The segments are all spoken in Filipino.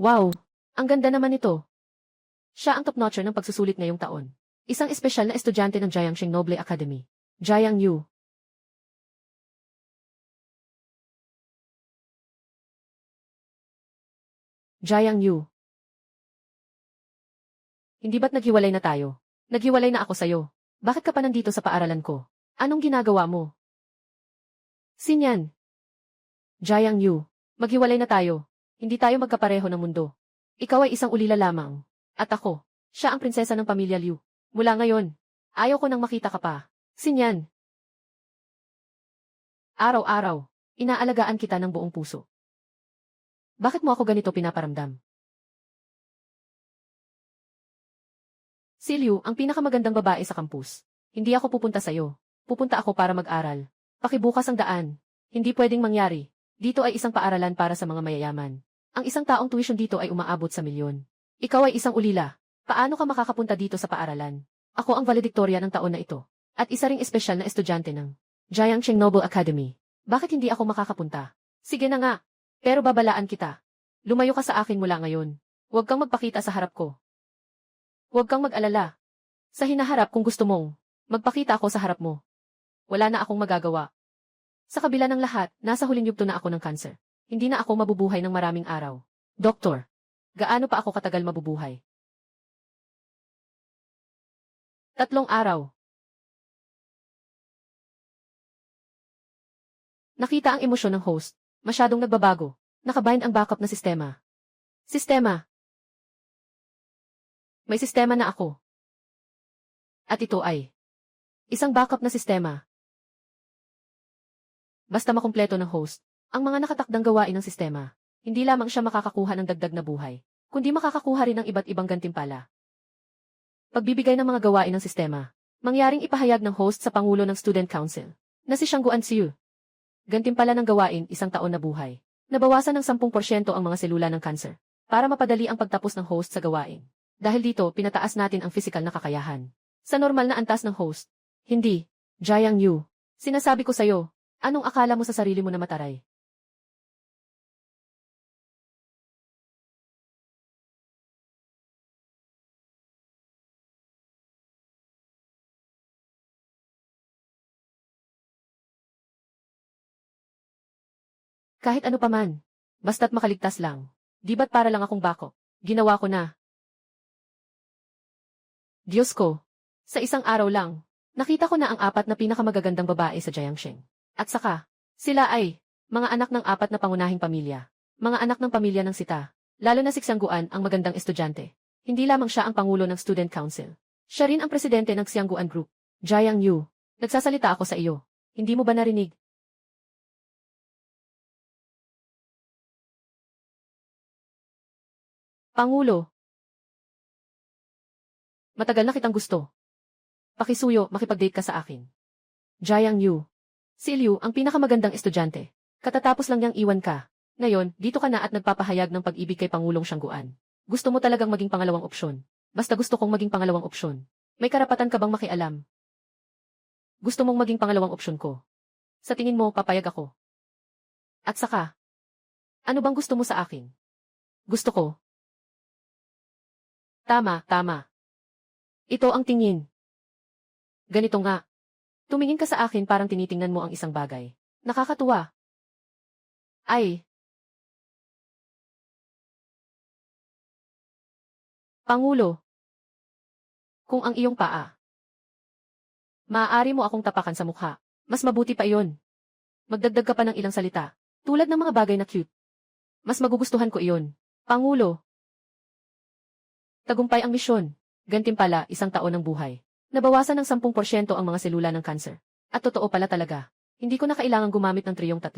Wow! Ang ganda naman ito. Siya ang top-notcher ng pagsusulit ngayong taon. Isang espesyal na estudyante ng Jiangxing Noble Academy. Jiang Yu. Jiang Yu. Hindi ba't naghiwalay na tayo? Naghiwalay na ako sa'yo. Bakit ka pa nandito sa paaralan ko? Anong ginagawa mo? Sinyan. Jiang Yu. Maghiwalay na tayo. Hindi tayo magkapareho ng mundo. Ikaw ay isang ulila lamang. At ako, siya ang prinsesa ng pamilya Liu. Mula ngayon, ayaw ko nang makita ka pa. Sinyan. Araw-araw, inaalagaan kita ng buong puso. Bakit mo ako ganito pinaparamdam? Si Liu ang pinakamagandang babae sa kampus. Hindi ako pupunta sa'yo. Pupunta ako para mag-aral. Pakibukas ang daan. Hindi pwedeng mangyari. Dito ay isang paaralan para sa mga mayayaman. Ang isang taong tuition dito ay umaabot sa milyon. Ikaw ay isang ulila. Paano ka makakapunta dito sa paaralan? Ako ang valedictoria ng taon na ito. At isa ring espesyal na estudyante ng Jiangxing Noble Academy. Bakit hindi ako makakapunta? Sige na nga. Pero babalaan kita. Lumayo ka sa akin mula ngayon. Huwag kang magpakita sa harap ko. Huwag kang mag-alala. Sa hinaharap kung gusto mong magpakita ako sa harap mo. Wala na akong magagawa. Sa kabila ng lahat, nasa huling yugto na ako ng cancer. Hindi na ako mabubuhay ng maraming araw. Doktor, gaano pa ako katagal mabubuhay? 3 araw. Nakita ang emosyon ng host. Masyadong nagbabago. Nakabind ang backup na sistema. Sistema. May sistema na ako. At ito ay isang backup na sistema. Basta makumpleto ng host, ang mga nakatakdang gawain ng sistema, hindi lamang siya makakakuha ng dagdag na buhay, kundi makakakuha rin ng iba't ibang gantimpala. Pagbibigay ng mga gawain ng sistema, mangyaring ipahayag ng host sa Pangulo ng Student Council, na si Xiang Guanxiu. Gantimpala ng gawain, 1 taon na buhay. Nabawasan ng 10% ang mga selula ng cancer, para mapadali ang pagtapos ng host sa gawain. Dahil dito, pinataas natin ang physical na kakayahan. Sa normal na antas ng host. Hindi, Jiang Yu. Sinasabi ko sa'yo, anong akala mo sa sarili mo na mataray? Kahit ano paman. Basta't makaligtas lang. Di ba't para lang akong bako? Ginawa ko na. Diyos ko. Sa isang araw lang, nakita ko na ang 4 na pinakamagagandang babae sa Jiangxing. At saka, sila ay mga anak ng 4 na pangunahing pamilya. Mga anak ng pamilya ng Sita. Lalo na si Xiangguan ang magandang estudyante. Hindi lamang siya ang pangulo ng Student Council. Siya rin ang presidente ng Xiangguan Group. Jiang Yu, nagsasalita ako sa iyo. Hindi mo ba narinig? Pangulo. Matagal na kitang gusto. Pakisuyo, makipag-date ka sa akin. Jiang Yu. Si Liu ang pinakamagandang estudyante. Katatapos lang niyang iwan ka. Ngayon, dito ka na at nagpapahayag ng pag-ibig kay Pangulong Xiangguan. Gusto mo talagang maging pangalawang opsyon. Basta gusto kong maging pangalawang opsyon. May karapatan ka bang makialam? Gusto mong maging pangalawang opsyon ko. Sa tingin mo, papayag ako. At saka, ano bang gusto mo sa akin? Gusto ko. Tama, tama. Ito ang tingin. Ganito nga. Tumingin ka sa akin parang tinitingnan mo ang isang bagay. Nakakatuwa. Ay. Pangulo. Kung ang iyong paa. Maaari mo akong tapakan sa mukha. Mas mabuti pa iyon. Magdagdag ka pa ng ilang salita. Tulad ng mga bagay na cute. Mas magugustuhan ko iyon. Pangulo. Tagumpay ang misyon. Gantimpala, 1 taon ng buhay. Nabawasan ng 10% ang mga selula ng cancer. At totoo pala talaga. Hindi ko na kailangang gumamit ng triyong 3.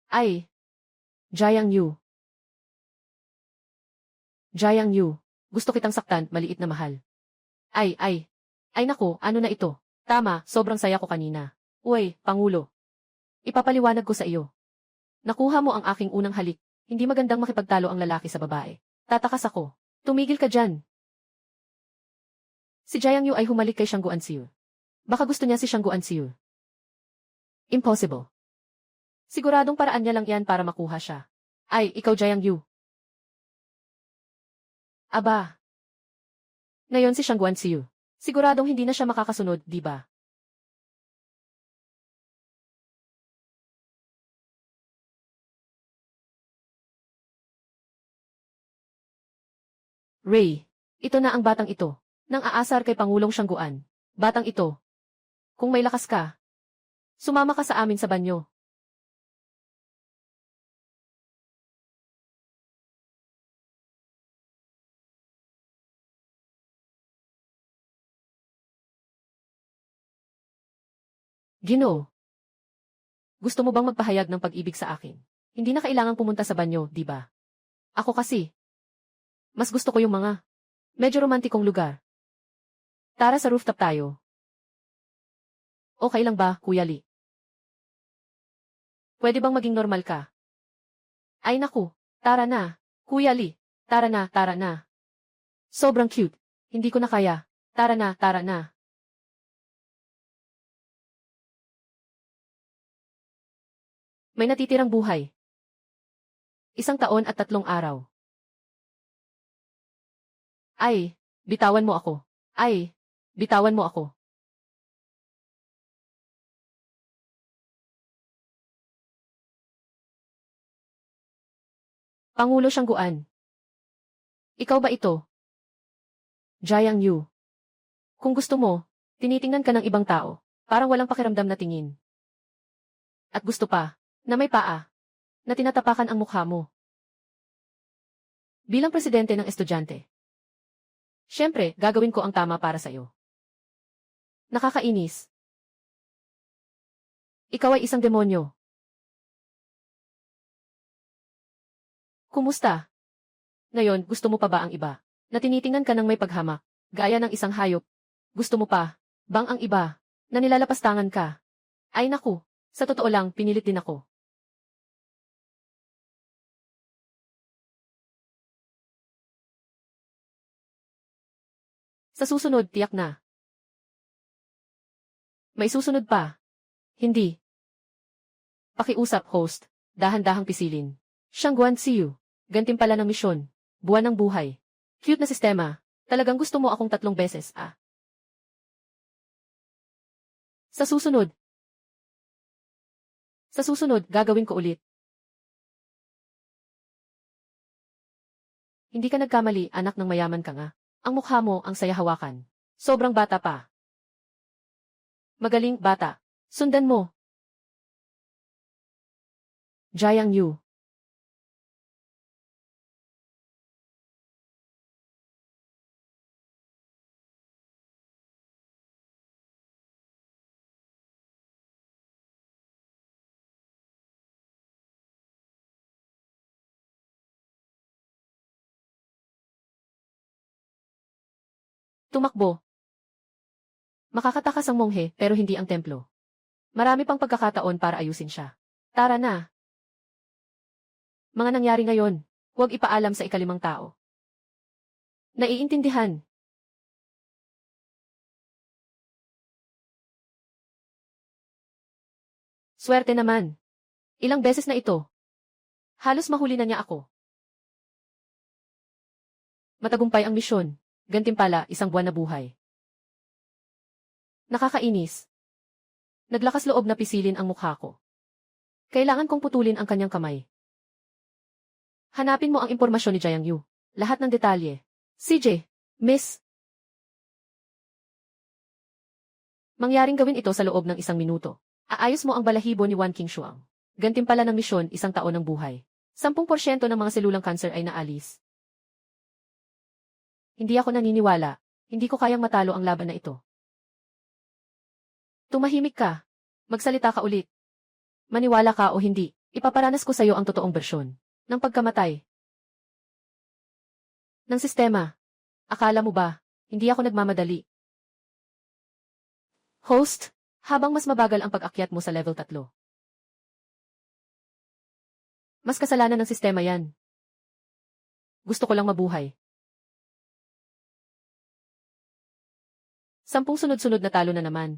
Ay. Jiang Yu. Jiang Yu. Gusto kitang saktan, maliit na mahal. Ay, ay. Ay naku, ano na ito? Tama, sobrang saya ko kanina. Uy, Pangulo. Ipapaliwanag ko sa iyo. Nakuha mo ang aking unang halik. Hindi magandang makipagtalo ang lalaki sa babae. Tatakas ako. Tumigil ka dyan. Si Jiang Yu ay humalik kay Xiang Guanxiu. Baka gusto niya si Xiang Guanxiu. Impossible. Siguradong paraan niya lang yan para makuha siya. Ay, ikaw Jiang Yu. Aba. Ngayon si Shang Guanxiu. Siguradong hindi na siya makakasunod, di ba? Ray, ito na ang batang ito. Nang aasar kay Pangulong Shangguan. Batang ito. Kung may lakas ka, sumama ka sa amin sa banyo. Ginoo, gusto mo bang magpahayag ng pag-ibig sa akin? Hindi na kailangang pumunta sa banyo, di ba? Ako kasi, mas gusto ko yung mga medyo romantikong lugar. Tara sa rooftop tayo. Okay lang ba, Kuya Lee? Pwede bang maging normal ka? Ay naku, tara na. Kuya Lee, tara na, tara na. Sobrang cute. Hindi ko na kaya. Tara na, tara na. May natitirang buhay. 1 taon at 3 araw. Ay, bitawan mo ako. Ay, bitawan mo ako. Pangulo Shangguan. Ikaw ba ito? Jiang Yu. Kung gusto mo, tinitingnan ka ng ibang tao. Parang walang pakiramdam na tingin. At gusto pa, na may paa, na tinatapakan ang mukha mo. Bilang presidente ng estudyante. Siyempre, gagawin ko ang tama para sa'yo. Nakakainis. Ikaw ay isang demonyo. Kumusta? Ngayon, gusto mo pa ba ang iba? Na tinitingnan ka ng may paghamak, gaya ng isang hayop. Gusto mo pa, bang ang iba, na nilalapastangan ka? Ay naku, sa totoo lang, pinilit din ako. Sa susunod, tiyak na. May susunod pa. Hindi. Pakiusap, host. Dahan-dahang pisilin. Shangguan Siyu. Gantimpala ng misyon. Buwan ng buhay. Cute na sistema. Talagang gusto mo akong 3 beses, ah. Sa susunod. Sa susunod, gagawin ko ulit. Hindi ka nagkamali, anak ng mayaman ka nga. Ang mukha mo ang saya hawakan. Sobrang bata pa. Magaling, bata. Sundan mo. Jiang Yu. Tumakbo. Makakatakas ang monghe pero hindi ang templo. Marami pang pagkakataon para ayusin siya. Tara na. Mga nangyari ngayon, huwag ipaalam sa ikalimang tao. Naiintindihan. Swerte naman. Ilang beses na ito. Halos mahuli na niya ako. Matagumpay ang misyon. Gantimpala, 1 buwan na buhay. Nakakainis. Naglakas loob na pisilin ang mukha ko. Kailangan kong putulin ang kanyang kamay. Hanapin mo ang impormasyon ni Jiang Yu. Lahat ng detalye. CJ, Miss. Mangyaring gawin ito sa loob ng 1 minuto. Aayos mo ang balahibo ni Wan Qingshuang. Gantimpala ng misyon, 1 taon ng buhay. 10% ng mga selulang cancer ay naalis. Hindi ako naniniwala. Hindi ko kayang matalo ang laban na ito. Tumahimik ka. Magsalita ka ulit. Maniwala ka o hindi, ipaparanas ko sa iyo ang totoong bersyon ng pagkamatay ng sistema. Akala mo ba, hindi ako nagmamadali? Host, habang mas mabagal ang pag-akyat mo sa level 3. Mas kasalanan ng sistema yan. Gusto ko lang mabuhay. 10 sunod-sunod na talo na naman.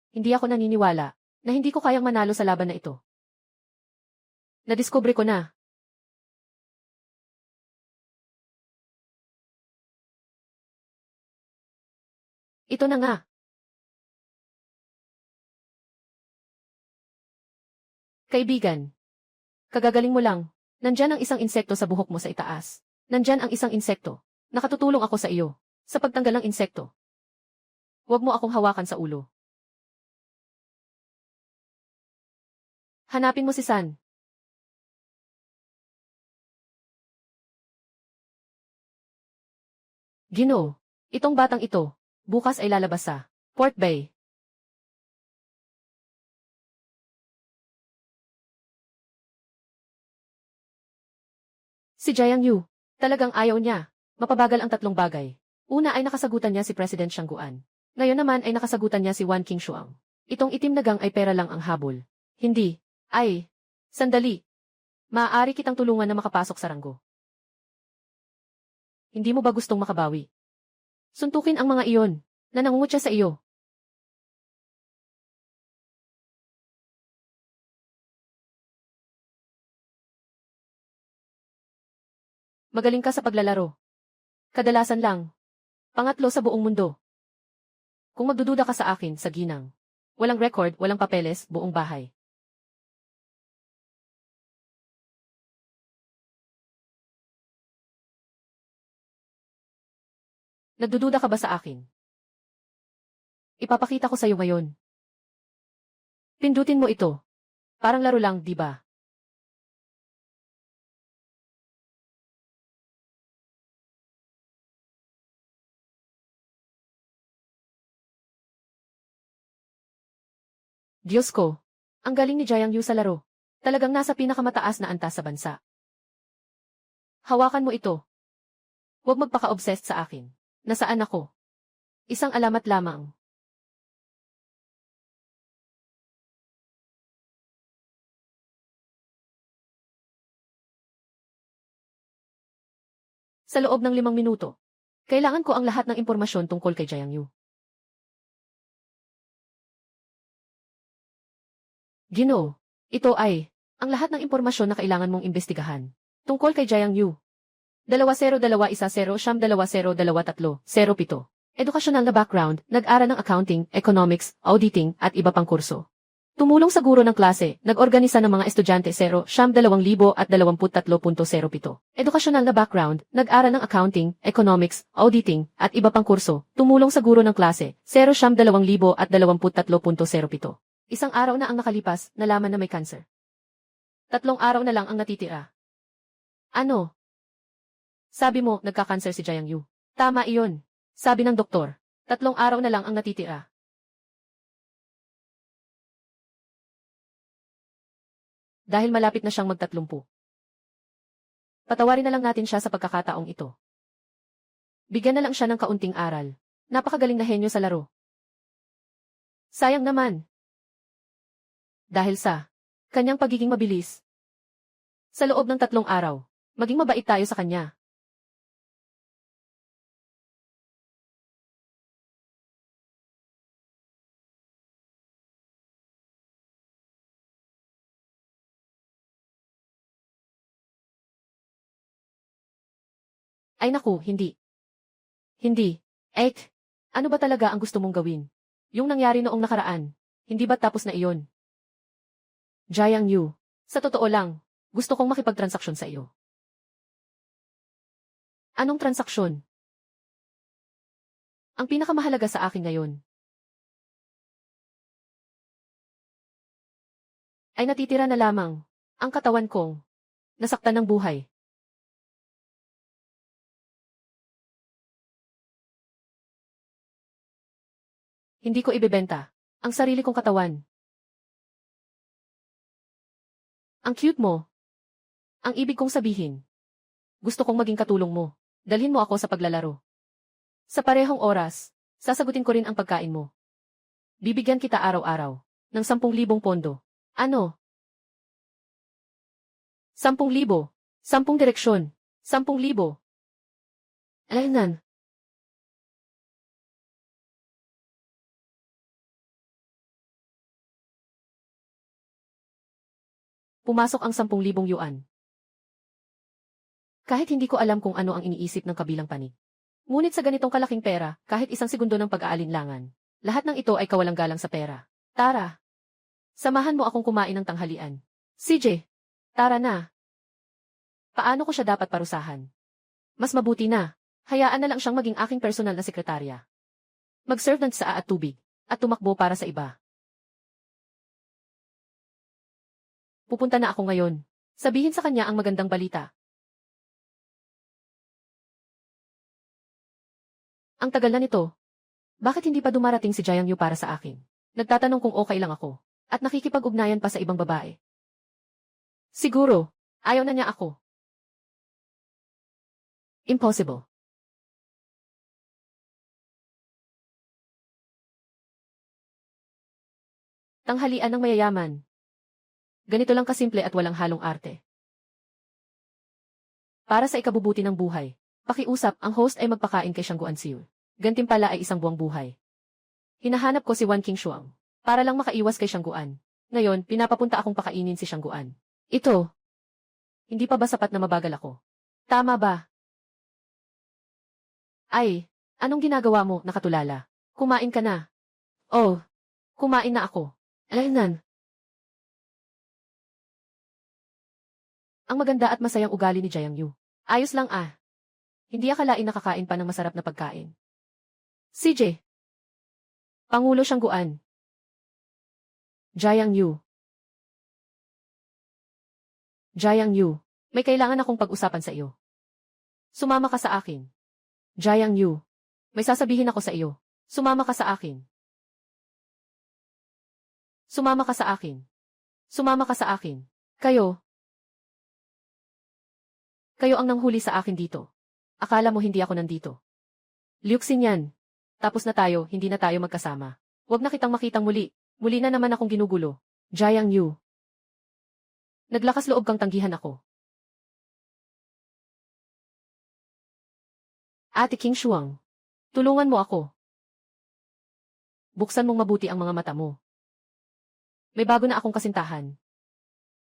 Hindi ako naniniwala na hindi ko kayang manalo sa laban na ito. Nadiskubre ko na. Ito na nga. Kaibigan. Kagagaling mo lang. Nandyan ang isang insekto sa buhok mo sa itaas. Nandyan ang isang insekto. Nakatutulong ako sa iyo. Sa pagtanggal ng insekto. Huwag mo akong hawakan sa ulo. Hanapin mo si San. Ginoo. Itong batang ito. Bukas ay lalabas sa Port Bay. Si Jiang Yu. Talagang ayaw niya. Mapabagal ang tatlong bagay. Una ay nakasagutan niya si President Shangguan. Ngayon naman ay nakasagutan niya si Wan Qingshuang. Itong itim na gang ay pera lang ang habol. Hindi. Ay. Sandali. Maaari kitang tulungan na makapasok sa ranggo. Hindi mo ba gustong makabawi? Suntukin ang mga iyon na nangungutya sa iyo. Magaling ka sa paglalaro. Kadalasan lang. Pangatlo sa buong mundo. Kung magdududa ka sa akin, sa ginang. Walang record, walang papeles, buong bahay. Nagdududa ka ba sa akin? Ipapakita ko sa iyo ngayon. Pindutin mo ito. Parang laro lang, di ba? Diyos ko. Ang galing ni Jiang Yu sa laro. Talagang nasa pinakamataas na antas sa bansa. Hawakan mo ito. Huwag magpaka-obsessed sa akin. Nasaan ako? Isang alamat lamang. Sa loob ng 5 minuto. Kailangan ko ang lahat ng impormasyon tungkol kay Jiang Yu. Ginoo. Ito ay ang lahat ng impormasyon na kailangan mong imbestigahan. Tungkol kay Jiang Yu. 2021-0-2023-07. Edukasyonal na background, nag-aral ng accounting, economics, auditing, at iba pang kurso. Tumulong sa guro ng klase, nag-organisa ng mga estudyante 0-2023.07. Edukasyonal na background, nag-aral ng accounting, economics, auditing, at iba pang kurso. Tumulong sa guro ng klase 0-2023.07. Isang araw na ang nakalipas, nalaman na may cancer. 3 araw na lang ang natitira. Ano? Sabi mo, nagka-cancer si Jiang Yu. Tama iyon. Sabi ng doktor. 3 araw na lang ang natitira. Dahil malapit na siyang mag-30. Patawarin na lang natin siya sa pagkakataong ito. Bigyan na lang siya ng kaunting aral. Napakagaling na henyo sa laro. Sayang naman. Dahil sa kanyang pagiging mabilis. Sa loob ng 3 araw, maging mabait tayo sa kanya. Ay naku, hindi. Hindi. Ano ba talaga ang gusto mong gawin? Yung nangyari noong nakaraan, hindi ba tapos na iyon? Jiang Yu, sa totoo lang, gusto kong makipagtransaksyon sa iyo. Anong transaksyon? Ang pinakamahalaga sa akin ngayon ay natitira na lamang ang katawan kong nasaktan ng buhay. Hindi ko ibebenta ang sarili kong katawan. Ang cute mo. Ang ibig kong sabihin. Gusto kong maging katulong mo. Dalhin mo ako sa paglalaro. Sa parehong oras, sasagutin ko rin ang pagkain mo. Bibigyan kita araw-araw ng 10,000 pondo. Ano? 10,000. 10 direksyon. 10,000. Alaynan. Pumasok ang 10,000 yuan. Kahit hindi ko alam kung ano ang iniisip ng kabilang panig. Ngunit sa ganitong kalaking pera, kahit isang segundo ng pag-aalinlangan, lahat ng ito ay kawalang-galang sa pera. Tara. Samahan mo akong kumain ng tanghalian. CJ. Tara na. Paano ko siya dapat parusahan? Mas mabuti na. Hayaan na lang siyang maging aking personal na sekretarya. Mag-serve ng tsaa at tubig, at tumakbo para sa iba. Pupunta na ako ngayon. Sabihin sa kanya ang magandang balita. Ang tagal na nito. Bakit hindi pa dumarating si Jiang Yu para sa akin? Nagtatanong kung okay lang ako. At nakikipag-ugnayan pa sa ibang babae. Siguro, ayaw na niya ako. Impossible. Tanghalian ng mayayaman. Ganito lang kasimple at walang halong arte. Para sa ikabubuti ng buhay, pakiusap, ang host ay magpakain kay Shangguan Siu. Gantimpala ay isang buwang buhay. Hinahanap ko si Wan Qingshuang para lang makaiwas kay Shangguan. Ngayon, pinapapunta akong pakainin si Shangguan. Ito. Hindi pa ba sapat na mabagal ako? Tama ba? Ay, anong ginagawa mo, nakatulala? Kumain ka na. Oh, kumain na ako. Alaynan. Ang maganda at masayang ugali ni Jiang Yu. Ayos lang ah. Hindi akalain nakakain pa ng masarap na pagkain. CJ. Pangulo Shangguan. Jiang Yu. Jiang Yu, may kailangan akong pag-usapan sa iyo. Sumama ka sa akin. Jiang Yu, may sasabihin ako sa iyo. Sumama ka sa akin. Sumama ka sa akin. Sumama ka sa akin. Kayo ang nanghuli sa akin dito. Akala mo hindi ako nandito. Liuksin yan. Tapos na tayo, hindi na tayo magkasama. Huwag na kitang makitang muli. Muli na naman akong ginugulo. Jiang Yu. Naglakas loob kang tanggihan ako. Ate Qingshuang, tulungan mo ako. Buksan mong mabuti ang mga mata mo. May bago na akong kasintahan.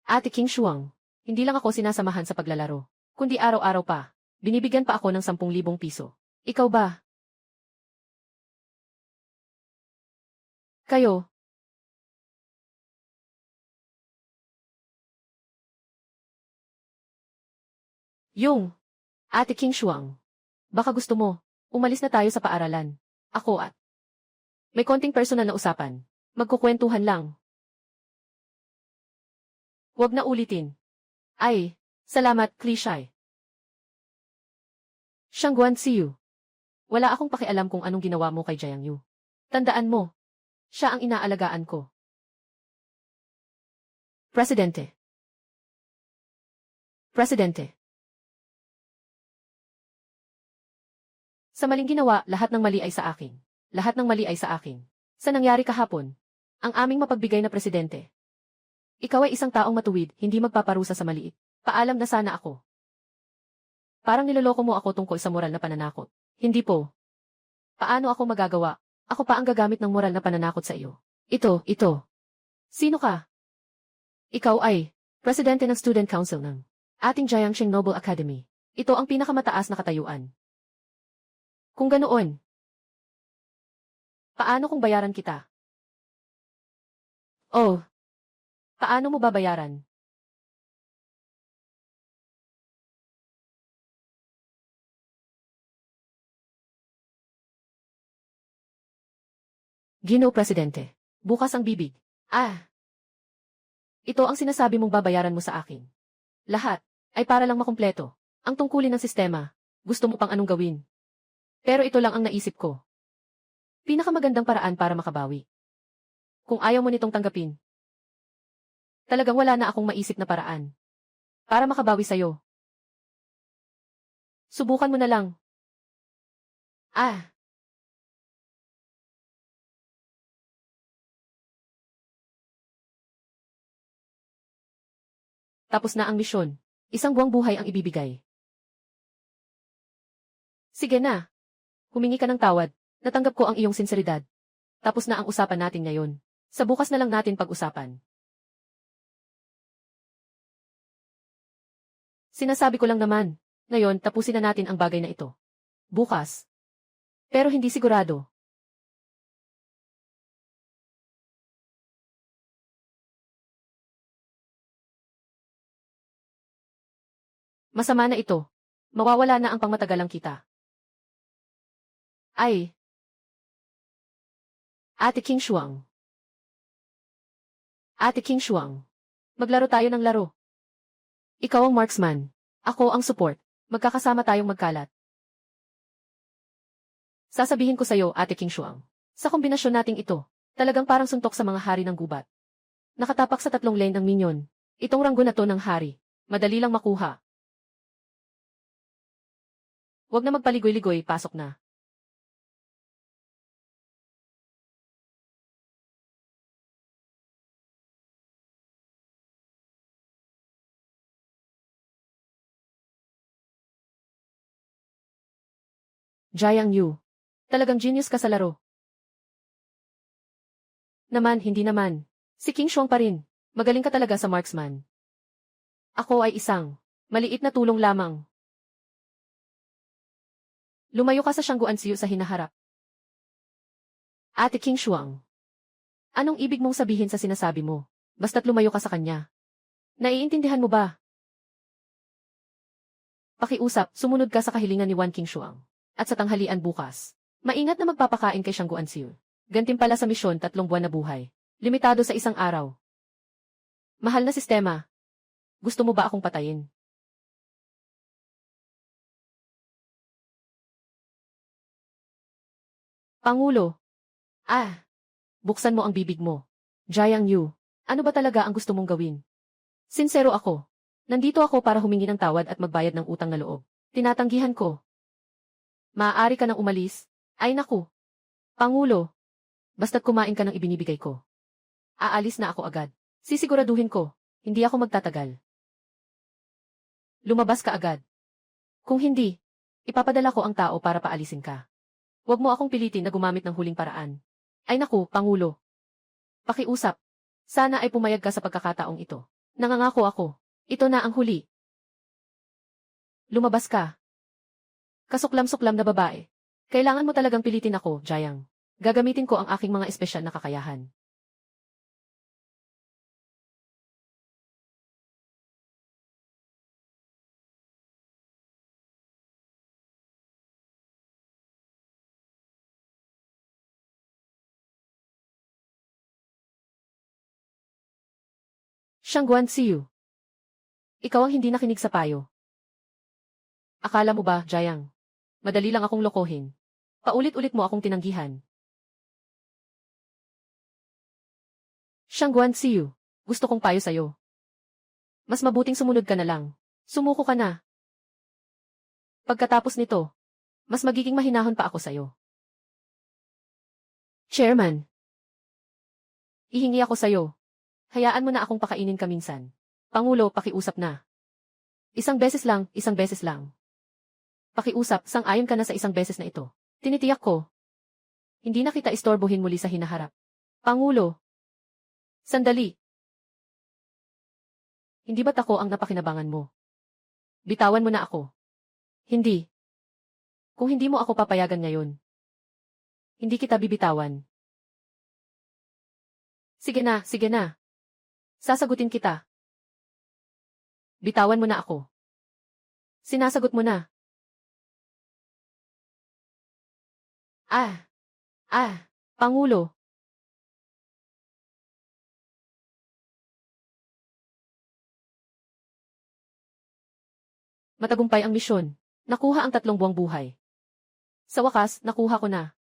Ate Qingshuang, hindi lang ako sinasamahan sa paglalaro, kundi araw-araw pa. Binibigyan pa ako ng 10,000 piso. Ikaw ba? Kayo. Yung. Ate Qingshuang. Baka gusto mo, umalis na tayo sa paaralan. Ako at may konting personal na usapan. Magkukwentuhan lang. Huwag na ulitin. Ay, salamat, Cliche. Shangguan Siu. Wala akong pakialam kung anong ginawa mo kay Jiang Yu. Tandaan mo, siya ang inaalagaan ko. Presidente. Presidente. Sa maling ginawa, lahat ng mali ay sa akin. Lahat ng mali ay sa akin. Sa nangyari kahapon, ang aming mapagbigay na presidente. Ikaw ay isang taong matuwid, hindi magpaparusa sa maliit. Paalam na sana ako. Parang niloloko mo ako tungkol sa moral na pananakot. Hindi po. Paano ako magagawa? Ako pa ang gagamit ng moral na pananakot sa iyo. Ito. Sino ka? Ikaw ay presidente ng Student Council ng ating Jiangxing Noble Academy. Ito ang pinakamataas na katayuan. Kung ganoon, paano kung bayaran kita? Oh, paano mo babayaran? Ginoong Presidente, bukas ang bibig. Ito ang sinasabi mong babayaran mo sa akin. Lahat ay para lang makumpleto. Ang tungkulin ng sistema, gusto mo pang anong gawin? Pero ito lang ang naisip ko. Pinakamagandang paraan para makabawi. Kung ayaw mo nitong tanggapin, talagang wala na akong maisip na paraan para makabawi sa'yo. Subukan mo na lang. Tapos na ang misyon. Isang buwang buhay ang ibibigay. Sige na. Humingi ka ng tawad. Natanggap ko ang iyong sinseridad. Tapos na ang usapan natin ngayon. Sa bukas na lang natin pag-usapan. Sinasabi ko lang naman. Ngayon, tapusin na natin ang bagay na ito. Bukas. Pero hindi sigurado. Masama na ito. Mawawala na ang pangmatagalang kita. Ay. Ate King Shuang. Ate King Shuang. Maglaro tayo ng laro. Ikaw ang marksman. Ako ang support. Magkakasama tayong magkalat. Sasabihin ko sa'yo, Ate King Shuang. Sa kombinasyon nating ito, talagang parang suntok sa mga hari ng gubat. Nakatapak sa 3 lane ng minion. Itong ranggo na to ng hari. Madali lang makuha. Huwag na magpaligoy-ligoy, pasok na. Jiang Yu. Talagang genius ka sa laro. Naman, hindi naman. Si King Shuang pa rin. Magaling ka talaga sa marksman. Ako ay isang maliit na tulong lamang. Lumayo ka sa Shangguan Siyu sa hinaharap. Ate King Shuang. Anong ibig mong sabihin sa sinasabi mo? Basta't lumayo ka sa kanya. Naiintindihan mo ba? Pakiusap, sumunod ka sa kahilingan ni Wan King Shuang. At sa tanghalian bukas, maingat na magpapakain kay Shangguan Siyu. Gantimpala sa misyon 3 buwan na buhay. Limitado sa 1 araw. Mahal na sistema. Gusto mo ba akong patayin? Pangulo. Buksan mo ang bibig mo. Jiang Yu, ano ba talaga ang gusto mong gawin? Sinsero ako. Nandito ako para humingi ng tawad at magbayad ng utang na loob. Tinatanggihan ko. Maaari ka nang umalis. Ay naku. Pangulo. Basta't kumain ka ng ibinibigay ko. Aalis na ako agad. Sisiguraduhin ko, hindi ako magtatagal. Lumabas ka agad. Kung hindi, ipapadala ko ang tao para paalisin ka. Huwag mo akong pilitin na gumamit ng huling paraan. Ay naku, Pangulo. Pakiusap. Sana ay pumayag ka sa pagkakataong ito. Nangangako ako. Ito na ang huli. Lumabas ka. Kasuklam-suklam na babae. Kailangan mo talagang pilitin ako, Jiang. Gagamitin ko ang aking mga espesyal na kakayahan. Shangguan Siyu. Ikaw ang hindi nakinig sa payo. Akala mo ba, Jiang? Madali lang akong lokohin. Paulit-ulit mo akong tinanggihan. Shangguan Siyu, gusto kong payo sa'yo. Mas mabuting sumunod ka na lang. Sumuko ka na. Pagkatapos nito, mas magiging mahinahon pa ako sa'yo. Chairman. Ihingi ako sa'yo. Hayaan mo na akong pakainin ka minsan. Pangulo, pakiusap na. 1 beses lang, 1 beses lang. Pakiusap, sang-ayon ka na sa 1 beses na ito. Tinitiyak ko. Hindi na kita istorbohin muli sa hinaharap. Pangulo. Sandali. Hindi ba't ako ang napakinabangan mo? Bitawan mo na ako. Hindi. Kung hindi mo ako papayagan ngayon, hindi kita bibitawan. Sige na, sige na. Sasagutin kita. Bitawan mo na ako. Sinasagot mo na. Pangulo. Matagumpay ang misyon. Nakuha ang 3 buwang buhay. Sa wakas, nakuha ko na.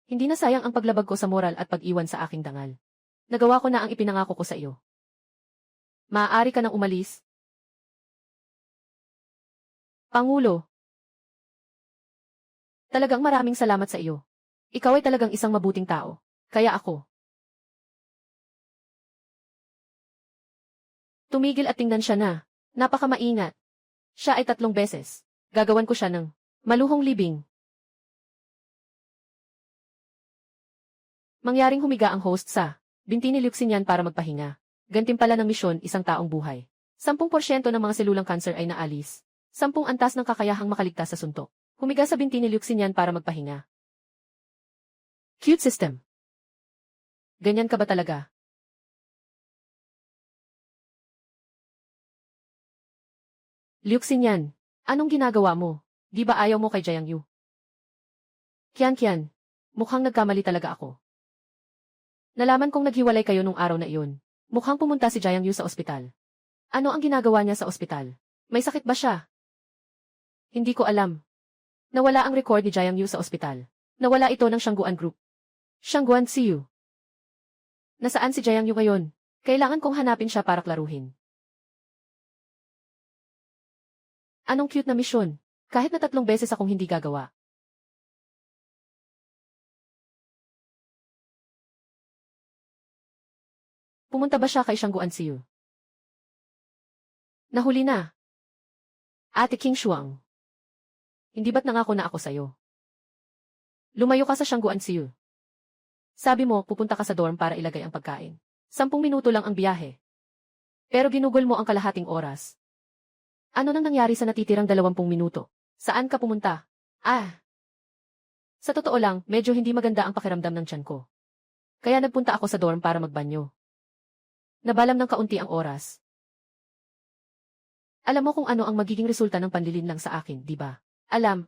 Hindi na sayang ang paglabag ko sa moral at pag-iwan sa aking dangal. Nagawa ko na ang ipinangako ko sa iyo. Maaari ka nang umalis. Pangulo. Talagang maraming salamat sa iyo. Ikaw ay talagang isang mabuting tao. Kaya ako. Tumigil at tingnan siya na. Napakamaingat. Siya ay 3 beses. Gagawan ko siya ng maluhong libing. Mangyaring humiga ang host sa binti ni Liuxin yan para magpahinga. Gantimpala ng misyon 1 taong buhay. 10% ng mga selulang cancer ay naalis. 10 antas ng kakayahang makaligtas sa suntok. Humiga sa binti ni Luxinian para magpahinga. Cute system. Ganyan ka ba talaga? Luxinian, anong ginagawa mo? Di ba ayaw mo kay Jiangyu? Kian, mukhang nagkamali talaga ako. Nalaman kong naghiwalay kayo nung araw na iyon. Mukhang pumunta si Jiangyu sa ospital. Ano ang ginagawa niya sa ospital? May sakit ba siya? Hindi ko alam. Nawala ang record ni Jiangyu sa ospital. Nawala ito ng Shangguan Group. Shangguan Siyu. Nasaan si Jiangyu ngayon? Kailangan kong hanapin siya para klaruhin. Anong cute na misyon? Kahit na 3 beses akong hindi gagawa. Pumunta ba siya kay Shangguan Siyu? Nahuli na. Ate King Shuang. Hindi ba't nangako na ako sa'yo? Lumayo ka sa Shangguan Siyu. Sabi mo, pupunta ka sa dorm para ilagay ang pagkain. 10 minuto lang ang biyahe. Pero ginugol mo ang kalahating oras. Ano nang nangyari sa natitirang 20 minuto? Saan ka pumunta? Sa totoo lang, medyo hindi maganda ang pakiramdam ng tiyan ko. Kaya nagpunta ako sa dorm para magbanyo. Nabalam ng kaunti ang oras. Alam mo kung ano ang magiging resulta ng panlilinlang sa akin, di ba? Alam.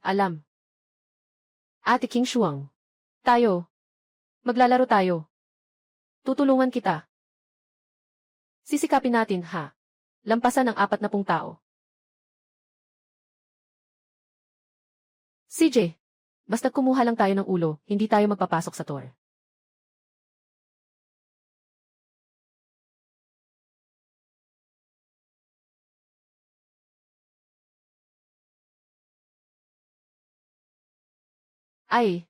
Ate King Shuang. Tayo. Maglalaro tayo. Tutulungan kita. Sisikapin natin, ha? Lampasan ng 40 tao. CJ, basta't kumuha lang tayo ng ulo, hindi tayo magpapasok sa tour. Ay.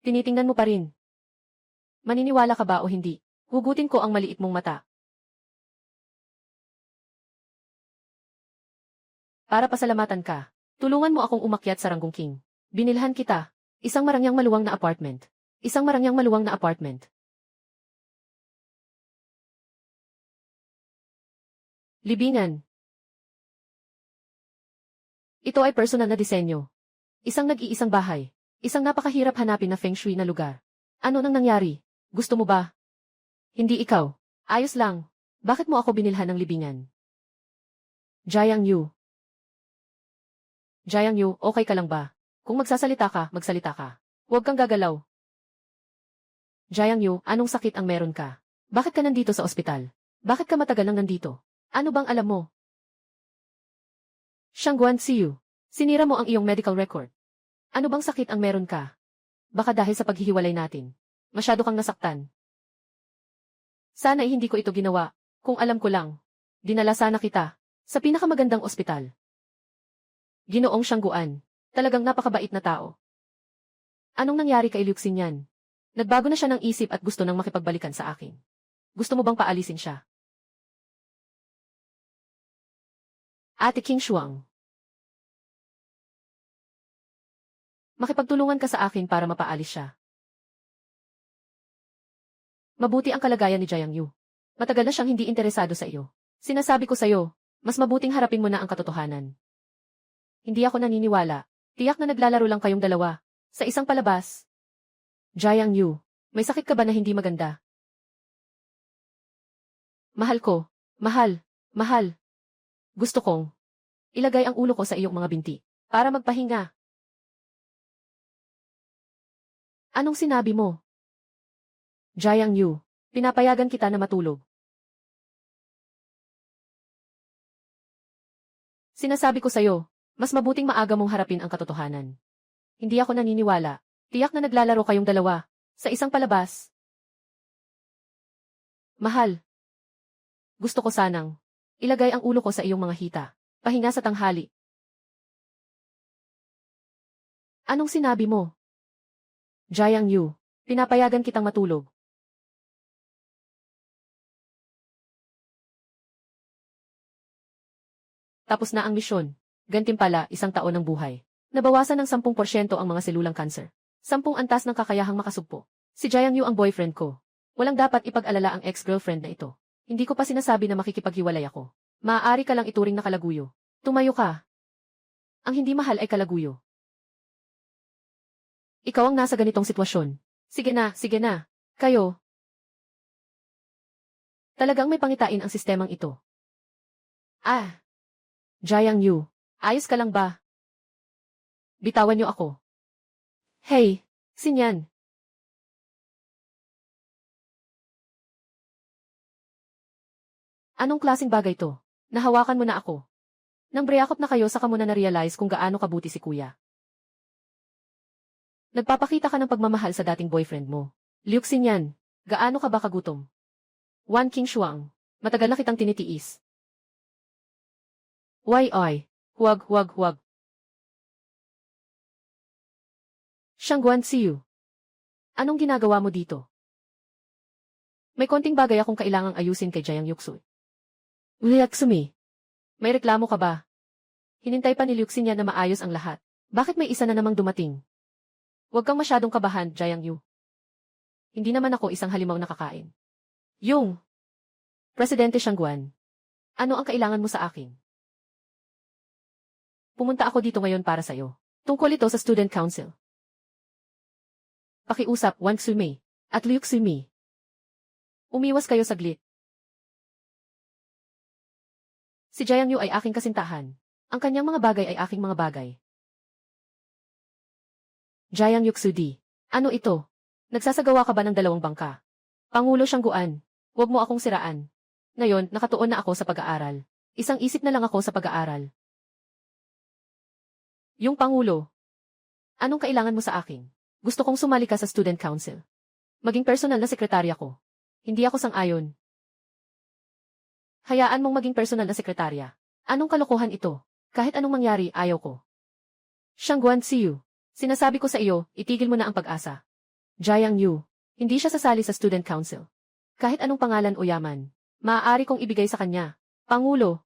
Tinitingnan mo pa rin. Maniniwala ka ba o hindi? Hugutin ko ang maliit mong mata. Para pasalamatan ka, tulungan mo akong umakyat sa Ranggong King. Binilhan kita. Isang marangyang maluwang na apartment. Libingan. Ito ay personal na disenyo. Isang nag-iisang bahay. Isang napakahirap hanapin na feng shui na lugar. Ano nang nangyari? Gusto mo ba? Hindi ikaw. Ayos lang. Bakit mo ako binilhan ng libingan? Jiangyu, okay ka lang ba? Kung magsasalita ka, magsalita ka. Huwag kang gagalaw. Jiangyu, anong sakit ang meron ka? Bakit ka nandito sa ospital? Bakit ka matagal nang nandito? Ano bang alam mo? Shangguan Siyu, sinira mo ang iyong medical record. Ano bang sakit ang meron ka? Baka dahil sa paghihiwalay natin. Masyado kang nasaktan. Sana hindi ko ito ginawa. Kung alam ko lang. Dinala sana kita. Sa pinakamagandang ospital. Ginoong Shangguan. Talagang napakabait na tao. Anong nangyari kay Luxinian? Nagbago na siya ng isip at gusto nang makipagbalikan sa akin. Gusto mo bang paalisin siya? Ate King Shuang. Makipagtulungan ka sa akin para mapaalis siya. Mabuti ang kalagayan ni Jiangyu. Matagal na siyang hindi interesado sa iyo. Sinasabi ko sa iyo, mas mabuting harapin mo na ang katotohanan. Hindi ako naniniwala. Tiyak na naglalaro lang kayong dalawa. Sa isang palabas. Jiangyu, may sakit ka ba na hindi maganda? Mahal ko. Mahal. Gusto kong ilagay ang ulo ko sa iyong mga binti para magpahinga. Anong sinabi mo? Jiangyu, pinapayagan kita na matulog. Sinasabi ko sa'yo, mas mabuting maaga mong harapin ang katotohanan. Hindi ako naniniwala. Tiyak na naglalaro kayong dalawa sa isang palabas. Mahal. Gusto ko sanang ilagay ang ulo ko sa iyong mga hita. Pahinga sa tanghali. Anong sinabi mo? Jiangyu, pinapayagan kitang matulog. Tapos na ang misyon. Gantimpala, 1 taon ng buhay. Nabawasan ng 10% ang mga selulang cancer. 10 antas ng kakayahang makasugpo. Si Jiang Yu ang boyfriend ko. Walang dapat ipag-alala ang ex-girlfriend na ito. Hindi ko pa sinasabi na makikipaghiwalay ako. Maaari ka lang ituring na kalaguyo. Tumayo ka. Ang hindi mahal ay kalaguyo. Ikaw ang nasa ganitong sitwasyon. Sige na. Kayo. Talagang may pangitain ang sistemang ito. Jiang Yu. Ayos ka lang ba? Bitawan niyo ako. Hey, sinyan. Anong klaseng bagay to? Nahawakan mo na ako. Nang breakup na kayo saka mo na na-realize kung gaano kabuti si kuya. Nagpapakita ka ng pagmamahal sa dating boyfriend mo. Liu Xinyan, gaano ka ba kagutom? Wan Qingshuang, matagal na kitang tinitiis. Ay. Huwag. Shangguan Xiu. Anong ginagawa mo dito? May konting bagay akong kailangang ayusin kay Jiang Yuxu. Liaksumi. May reklamo ka ba? Hinintay pa ni Liu Xinyan na maayos ang lahat. Bakit may isa na namang dumating? Huwag kang masyadong kabahan, Jiang Yu. Hindi naman ako isang halimaw na kakain. Yung Presidente Shangguan, ano ang kailangan mo sa akin? Pumunta ako dito ngayon para sa'yo. Tungkol ito sa Student Council. Pakiusap, Wang Xumei at Liu Xumi. Umiwas kayo saglit. Si Jiang Yu ay aking kasintahan. Ang kanyang mga bagay ay aking mga bagay. Jiang Yuxudi. Ano ito? Nagsasagawa ka ba ng 2 bangka? Pangulo Shangguan, huwag mo akong siraan. Ngayon, nakatuon na ako sa pag-aaral. Isang isip na lang ako sa pag-aaral. Yung Pangulo. Anong kailangan mo sa akin? Gusto kong sumali ka sa Student Council. Maging personal na sekretarya ko. Hindi ako sang-ayon. Hayaan mong maging personal na sekretarya. Anong kalokohan ito? Kahit anong mangyari, ayaw ko. Shangguan Xiu. Sinasabi ko sa iyo, itigil mo na ang pag-asa. Jiang Yu. Hindi siya sasali sa Student Council. Kahit anong pangalan o yaman, maaari kong ibigay sa kanya. Pangulo.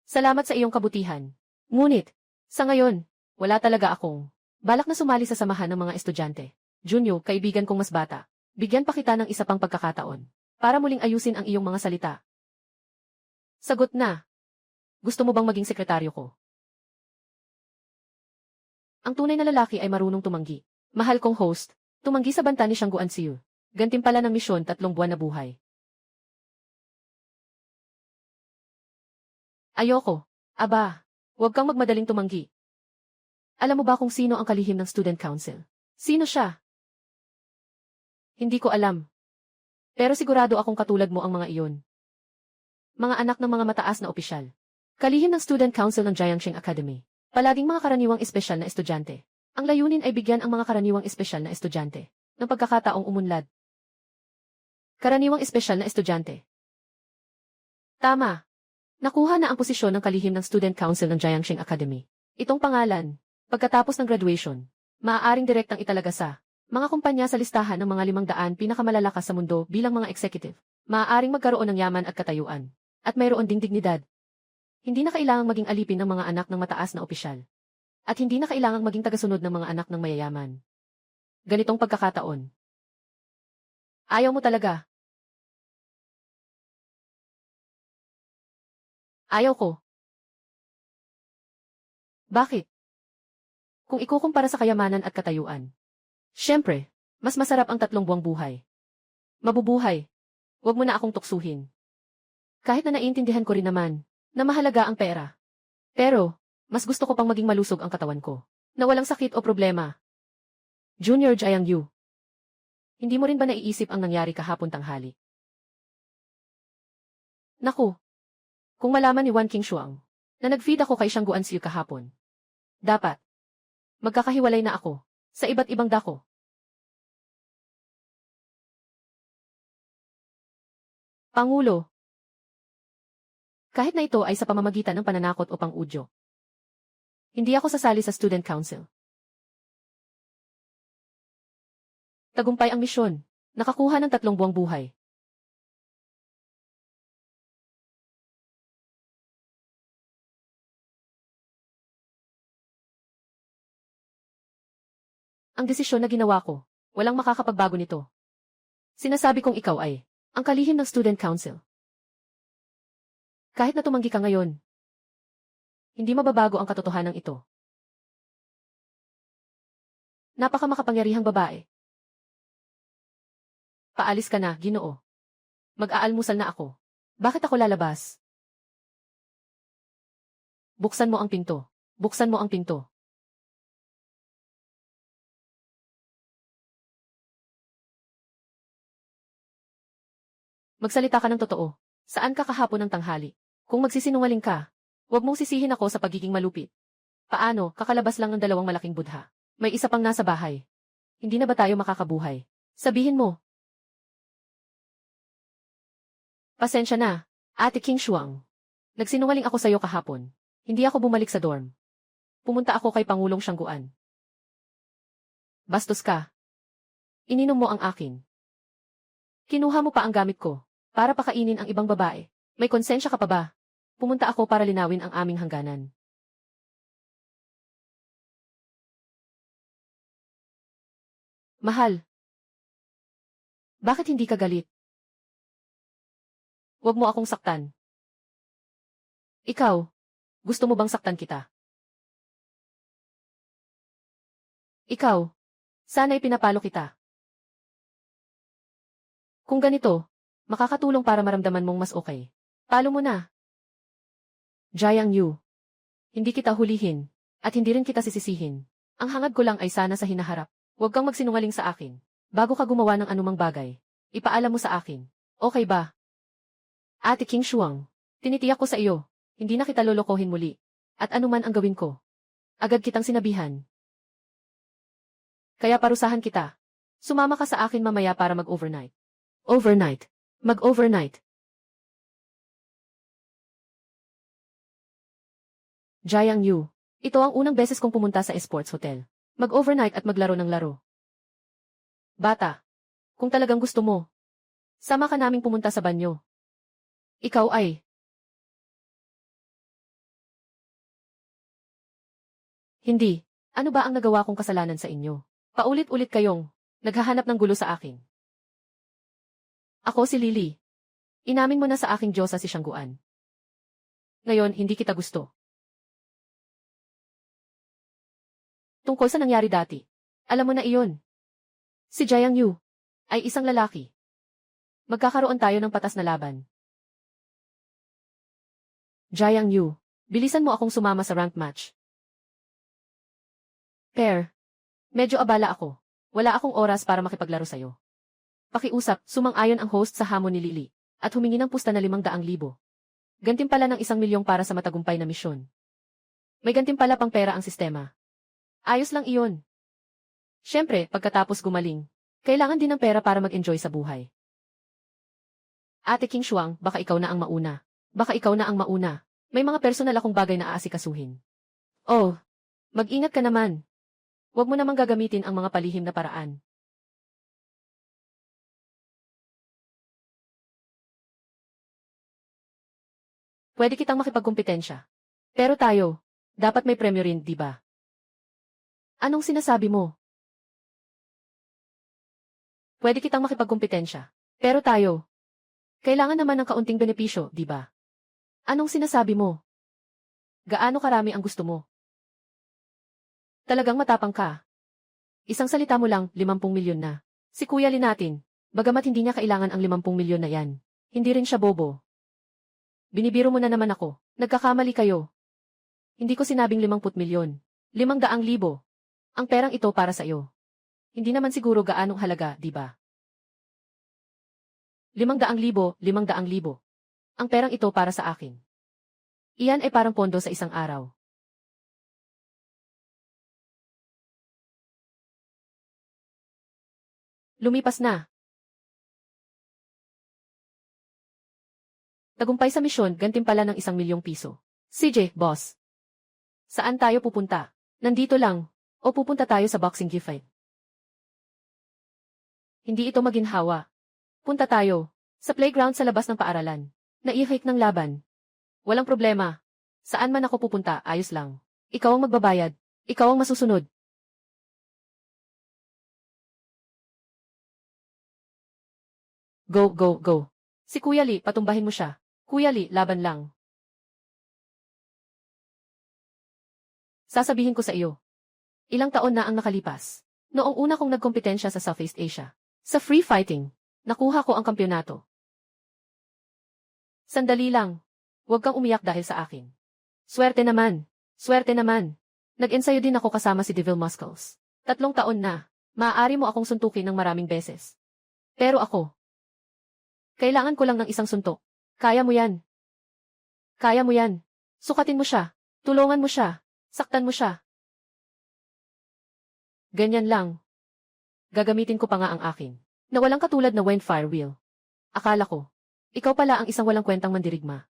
Salamat sa iyong kabutihan. Ngunit, sa ngayon, wala talaga akong balak na sumali sa samahan ng mga estudyante. Junyo, kaibigan kong mas bata. Bigyan pa kita ng isa pang pagkakataon para muling ayusin ang iyong mga salita. Sagot na. Gusto mo bang maging sekretaryo ko? Ang tunay na lalaki ay marunong tumanggi. Mahal kong host, tumanggi sa banta ni Shangguan Xiu. Gantimpala ng misyon 3 buwan na buhay. Ayoko. Aba, huwag kang magmadaling tumanggi. Alam mo ba kung sino ang kalihim ng Student Council? Sino siya? Hindi ko alam. Pero sigurado akong katulad mo ang mga iyon. Mga anak ng mga mataas na opisyal. Kalihim ng Student Council ng Jiangxing Academy. Palaging mga karaniwang espesyal na estudyante. Ang layunin ay bigyan ang mga karaniwang espesyal na estudyante ng pagkakataong umunlad. Karaniwang espesyal na estudyante. Tama. Nakuha na ang posisyon ng kalihim ng Student Council ng Jiangxing Academy. Itong pangalan, pagkatapos ng graduation, maaaring direktang italaga sa mga kumpanya sa listahan ng mga 500 pinakamalalakas sa mundo bilang mga executive. Maaaring magkaroon ng yaman at katayuan. At mayroon ding dignidad. Hindi na kailangang maging alipin ng mga anak ng mataas na opisyal. At hindi na kailangang maging tagasunod ng mga anak ng mayayaman. Ganitong pagkakataon. Ayaw mo talaga. Ayaw ko. Bakit? Kung ikukumpara sa kayamanan at katayuan. Siyempre, mas masarap ang 3 buwang buhay. Mabubuhay. Huwag mo na akong tuksuhin. Kahit na naiintindihan ko rin naman, na mahalaga ang pera. Pero, mas gusto ko pang maging malusog ang katawan ko, na walang sakit o problema. Junior Jiang Yu. Hindi mo rin ba naiisip ang nangyari kahapon tanghali? Naku. Kung malaman ni Wan Qingshuang, na nag-feed ako kay Shangguan Xiu kahapon. Dapat. Magkakahiwalay na ako, sa iba't ibang dako. Pangulo. Kahit na ito ay sa pamamagitan ng pananakot o pang-udyo. Hindi ako sasali sa Student Council. Tagumpay ang misyon. Nakakuha ng 3 buwang buhay. Ang desisyon na ginawa ko, walang makakapagbago nito. Sinasabi kong ikaw ay ang kalihim ng student council. Kahit na tumanggi ka ngayon, hindi mababago ang katotohanan ito. Napakamakapangyarihang babae. Paalis ka na, Ginoo. Mag-aalmusal na ako. Bakit ako lalabas? Buksan mo ang pinto. Buksan mo ang pinto. Magsalita ka ng totoo. Saan ka kahapon ng tanghali? Kung magsisinungaling ka, huwag mong sisihin ako sa pagiging malupit. Paano, kakalabas lang ng 2 malaking budha. May isa pang nasa bahay. Hindi na ba tayo makakabuhay? Sabihin mo. Pasensya na, Ate King Shuang. Nagsinungaling ako sa'yo kahapon. Hindi ako bumalik sa dorm. Pumunta ako kay Pangulong Siangguan. Bastos ka. Ininom mo ang akin. Kinuha mo pa ang gamit ko. Para pakainin ang ibang babae. May konsensya ka pa ba? Pumunta ako para linawin ang aming hangganan. Mahal. Bakit hindi ka galit? Huwag mo akong saktan. Ikaw, gusto mo bang saktan kita? Ikaw, sana'y pinapalo kita. Kung ganito, makakatulong para maramdaman mong mas okay. Palo mo na. Jiang Yu. Hindi kita hulihin, at hindi rin kita sisisihin. Ang hangad ko lang ay sana sa hinaharap. Huwag kang magsinungaling sa akin. Bago ka gumawa ng anumang bagay, ipaalam mo sa akin. Okay ba? Ate King Shuang, tinitiyak ko sa iyo, hindi na kita lolokohin muli. At anuman ang gawin ko, agad kitang sinabihan. Kaya parusahan kita. Sumama ka sa akin mamaya para mag-overnight. Overnight. Mag-overnight. Jiang Yu, ito ang unang beses kong pumunta sa sports hotel. Mag-overnight at maglaro ng laro. Bata, kung talagang gusto mo, sama ka naming pumunta sa banyo. Ikaw ay... Hindi. Ano ba ang nagawa kong kasalanan sa inyo? Paulit-ulit kayong naghahanap ng gulo sa akin. Ako si Lily. Inamin mo na sa aking Diyosa si Siangguan. Ngayon, hindi kita gusto. Tungkol sa nangyari dati, alam mo na iyon. Si Jiang Yu ay isang lalaki. Magkakaroon tayo ng patas na laban. Jiang Yu, bilisan mo akong sumama sa rank match. Medyo abala ako. Wala akong oras para makipaglaro sa'yo. Pakiusap, sumang-ayon ang host sa hamon ni Lily, at humingi ng pusta na 500,000. Gantimpala ng 1,000,000 para sa matagumpay na misyon. May gantimpala pang pera ang sistema. Ayos lang iyon. Siyempre, pagkatapos gumaling, kailangan din ng pera para mag-enjoy sa buhay. Ate King Shuang, baka ikaw na ang mauna. Baka ikaw na ang mauna. May mga personal akong bagay na aasikasuhin. Oh, mag-ingat ka naman. Huwag mo namang gagamitin ang mga palihim na paraan. Pwede kitang makipagkumpetensya. Pero tayo, dapat may premyo rin, di ba? Anong sinasabi mo? Pwede kitang makipagkumpetensya. Pero tayo, kailangan naman ng kaunting benepisyo, di ba? Anong sinasabi mo? Gaano karami ang gusto mo? Talagang matapang ka. Isang salita mo lang, 50 milyon na. Si Kuya Lin natin, bagamat hindi niya kailangan ang 50 milyon na yan. Hindi rin siya bobo. Binibiro mo na naman ako. Nagkakamali kayo. Hindi ko sinabing 50 milyon. 500,000. Ang perang ito para sa iyo. Hindi naman siguro gaanong halaga, di ba? 500,000, 500,000. Ang perang ito para sa akin. Iyan ay parang pondo sa isang araw. Lumipas na. Tagumpay sa misyon, gantimpala ng 1,000,000 piso. CJ, boss. Saan tayo pupunta? Nandito lang. O pupunta tayo sa boxing gift fight? Hindi ito maginhawa. Punta tayo. Sa playground sa labas ng paaralan. Naihik ng laban. Walang problema. Saan man ako pupunta, ayos lang. Ikaw ang magbabayad. Ikaw ang masusunod. Go, go, go. Si Kuya Lee, patumbahin mo siya. Kuya Lee, laban lang. Sasabihin ko sa iyo. Ilang taon na ang nakalipas. Noong una kong nagkompetensya sa Southeast Asia. Sa free fighting, nakuha ko ang kampyonato. Sandali lang. Huwag kang umiyak dahil sa akin. Swerte naman. Swerte naman. Nag-ensayo din ako kasama si Devil Muscles. 3 taon na. Maaari mo akong suntukin ng maraming beses. Pero ako, kailangan ko lang ng isang suntok. Kaya mo yan. Kaya mo yan. Sukatin mo siya. Tulungan mo siya. Saktan mo siya. Ganyan lang. Gagamitin ko pa nga ang akin. Na walang katulad na Windfire Wheel. Akala ko, ikaw pala ang isang walang kwentang mandirigma.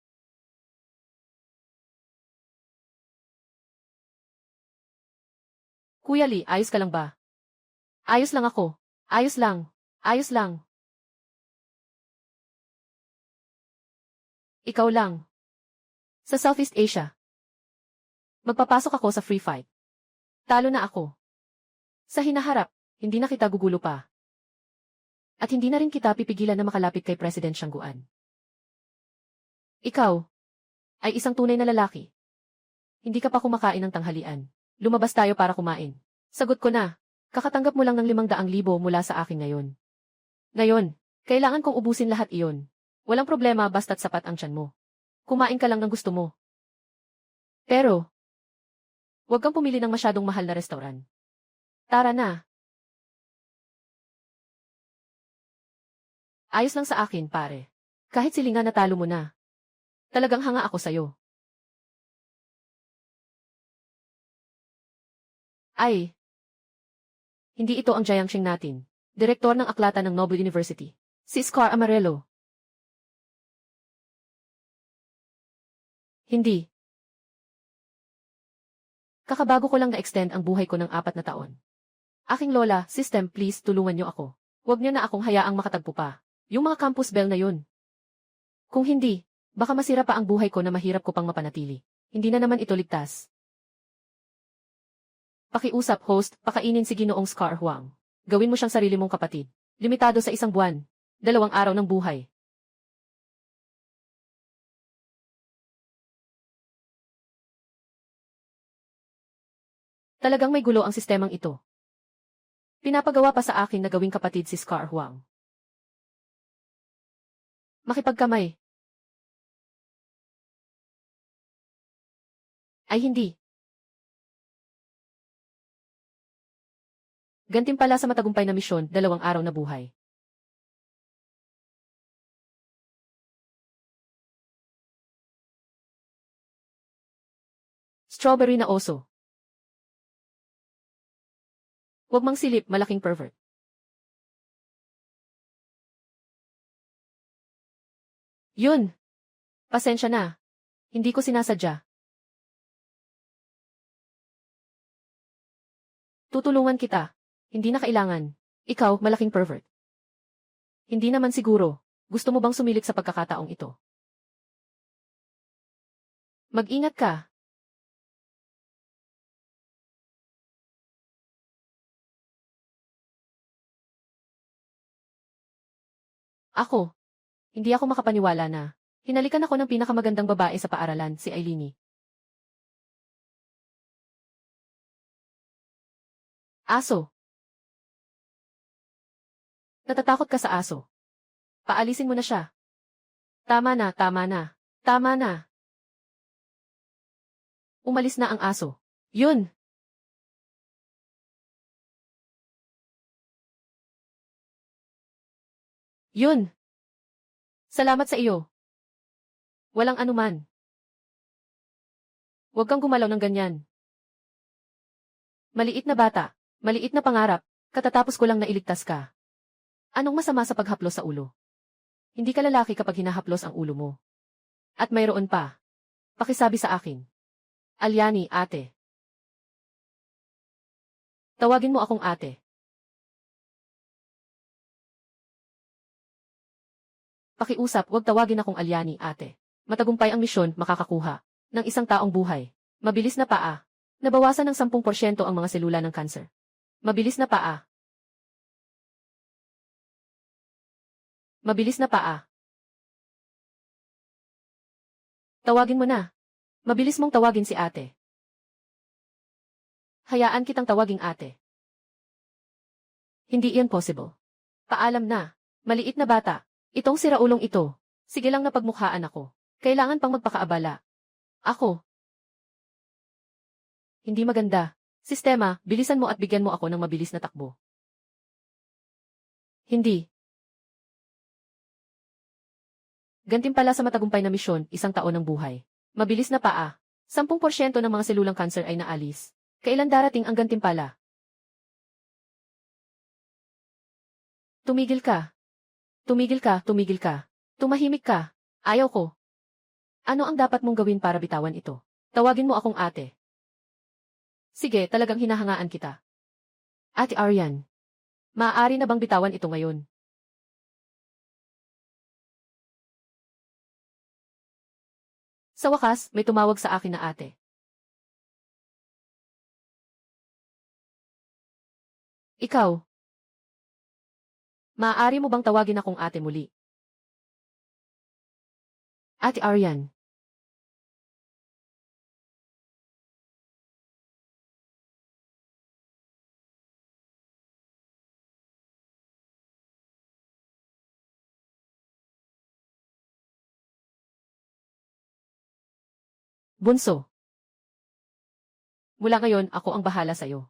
Kuya Lee, ayos ka lang ba? Ayos lang ako. Ayos lang. Ayos lang. Ikaw lang. Sa Southeast Asia. Magpapasok ako sa free fight. Talo na ako. Sa hinaharap, hindi na kita gugulo pa. At hindi na rin kita pipigilan na makalapit kay President Shangguan. Ikaw ay isang tunay na lalaki. Hindi ka pa kumakain ng tanghalian. Lumabas tayo para kumain. Sagot ko na. Kakatanggap mo lang ng 500,000 mula sa akin ngayon. Ngayon, kailangan kong ubusin lahat iyon. Walang problema basta't sapat ang tiyan mo. Kumain ka lang ng gusto mo. Pero, huwag kang pumili ng masyadong mahal na restaurant. Tara na. Ayos lang sa akin, pare. Kahit silingan na talo mo na. Talagang hanga ako sa'yo. Ay. Hindi ito ang Jiangxing natin. Direktor ng aklatan ng Noble University. Si Scar Amarelo. Hindi. Kakabago ko lang na-extend ang buhay ko ng 4 na taon. Aking lola, system, please, tulungan niyo ako. Huwag niyo na akong hayaang makatagpo pa. Yung mga campus bell na yun. Kung hindi, baka masira pa ang buhay ko na mahirap ko pang mapanatili. Hindi na naman ito ligtas. Pakiusap, host, pakainin si Ginoong Scar Huang. Gawin mo siyang sarili mong kapatid. Limitado sa 1 buwan. 2 araw ng buhay. Talagang may gulo ang sistemang ito. Pinapagawa pa sa akin na gawing kapatid si Scar Huang. Makipagkamay. Ay hindi. Gantimpala sa matagumpay na misyon, 2 araw na buhay. Strawberry na oso. Huwag mang silip, malaking pervert. Yun. Pasensya na. Hindi ko sinasadya. Tutulungan kita. Hindi na kailangan. Ikaw, malaking pervert. Hindi naman siguro. Gusto mo bang sumilik sa pagkakataong ito? Mag-ingat ka. Ako. Hindi ako makapaniwala na. Hinalikan ako ng pinakamagandang babae sa paaralan, si Ailini. Aso. Natatakot ka sa aso. Paalisin mo na siya. Tama na, tama na. Tama na. Umalis na ang aso. Yun. Yun. Salamat sa iyo. Walang anuman. Huwag kang gumalaw ng ganyan. Maliit na bata, maliit na pangarap, katatapos ko lang na iligtas ka. Anong masama sa paghaplos sa ulo? Hindi ka lalaki kapag hinahaplos ang ulo mo. At mayroon pa. Pakisabi sa akin. Alyani, ate. Tawagin mo akong ate. Pakiusap, huwag tawagin akong Alyani, ate. Matagumpay ang misyon, makakakuha ng isang taong buhay. Mabilis na paa. Nabawasan ng 10% ang mga selula ng kanser. Mabilis na paa. Mabilis na paa. Tawagin mo na. Mabilis mong tawagin si ate. Hayaan kitang tawaging ate. Hindi iyan possible. Paalam na. Maliit na bata. Itong siraulong ito. Sige lang na pagmukhaan ako. Kailangan pang magpakaabala. Ako. Hindi maganda. Sistema, bilisan mo at bigyan mo ako ng mabilis na takbo. Hindi. Gantimpala sa matagumpay na misyon, 1 taon ng buhay. Mabilis na paa. 10% ng mga selulang kanser ay naalis. Kailan darating ang gantimpala? Tumigil ka. Tumigil ka, tumigil ka. Tumahimik ka. Ayaw ko. Ano ang dapat mong gawin para bitawan ito? Tawagin mo akong ate. Sige, talagang hinahangaan kita. Ate Aryan. Maaari na bang bitawan ito ngayon? Sa wakas, may tumawag sa akin na ate. Ikaw. Maaari mo bang tawagin akong ate muli? Ate Aryan. Bunso. Mula ngayon, ako ang bahala sa'yo.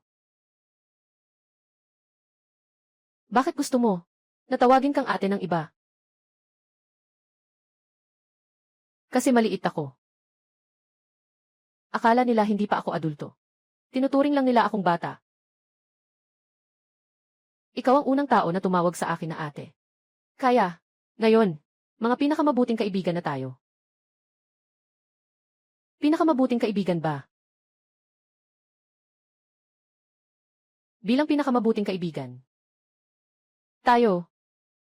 Bakit gusto mo? Natawagin kang ate ng iba. Kasi maliit ako. Akala nila hindi pa ako adulto. Tinuturing lang nila akong bata. Ikaw ang unang tao na tumawag sa akin na ate. Kaya, ngayon, mga pinakamabuting kaibigan na tayo. Pinakamabuting kaibigan ba? Bilang pinakamabuting kaibigan. Tayo.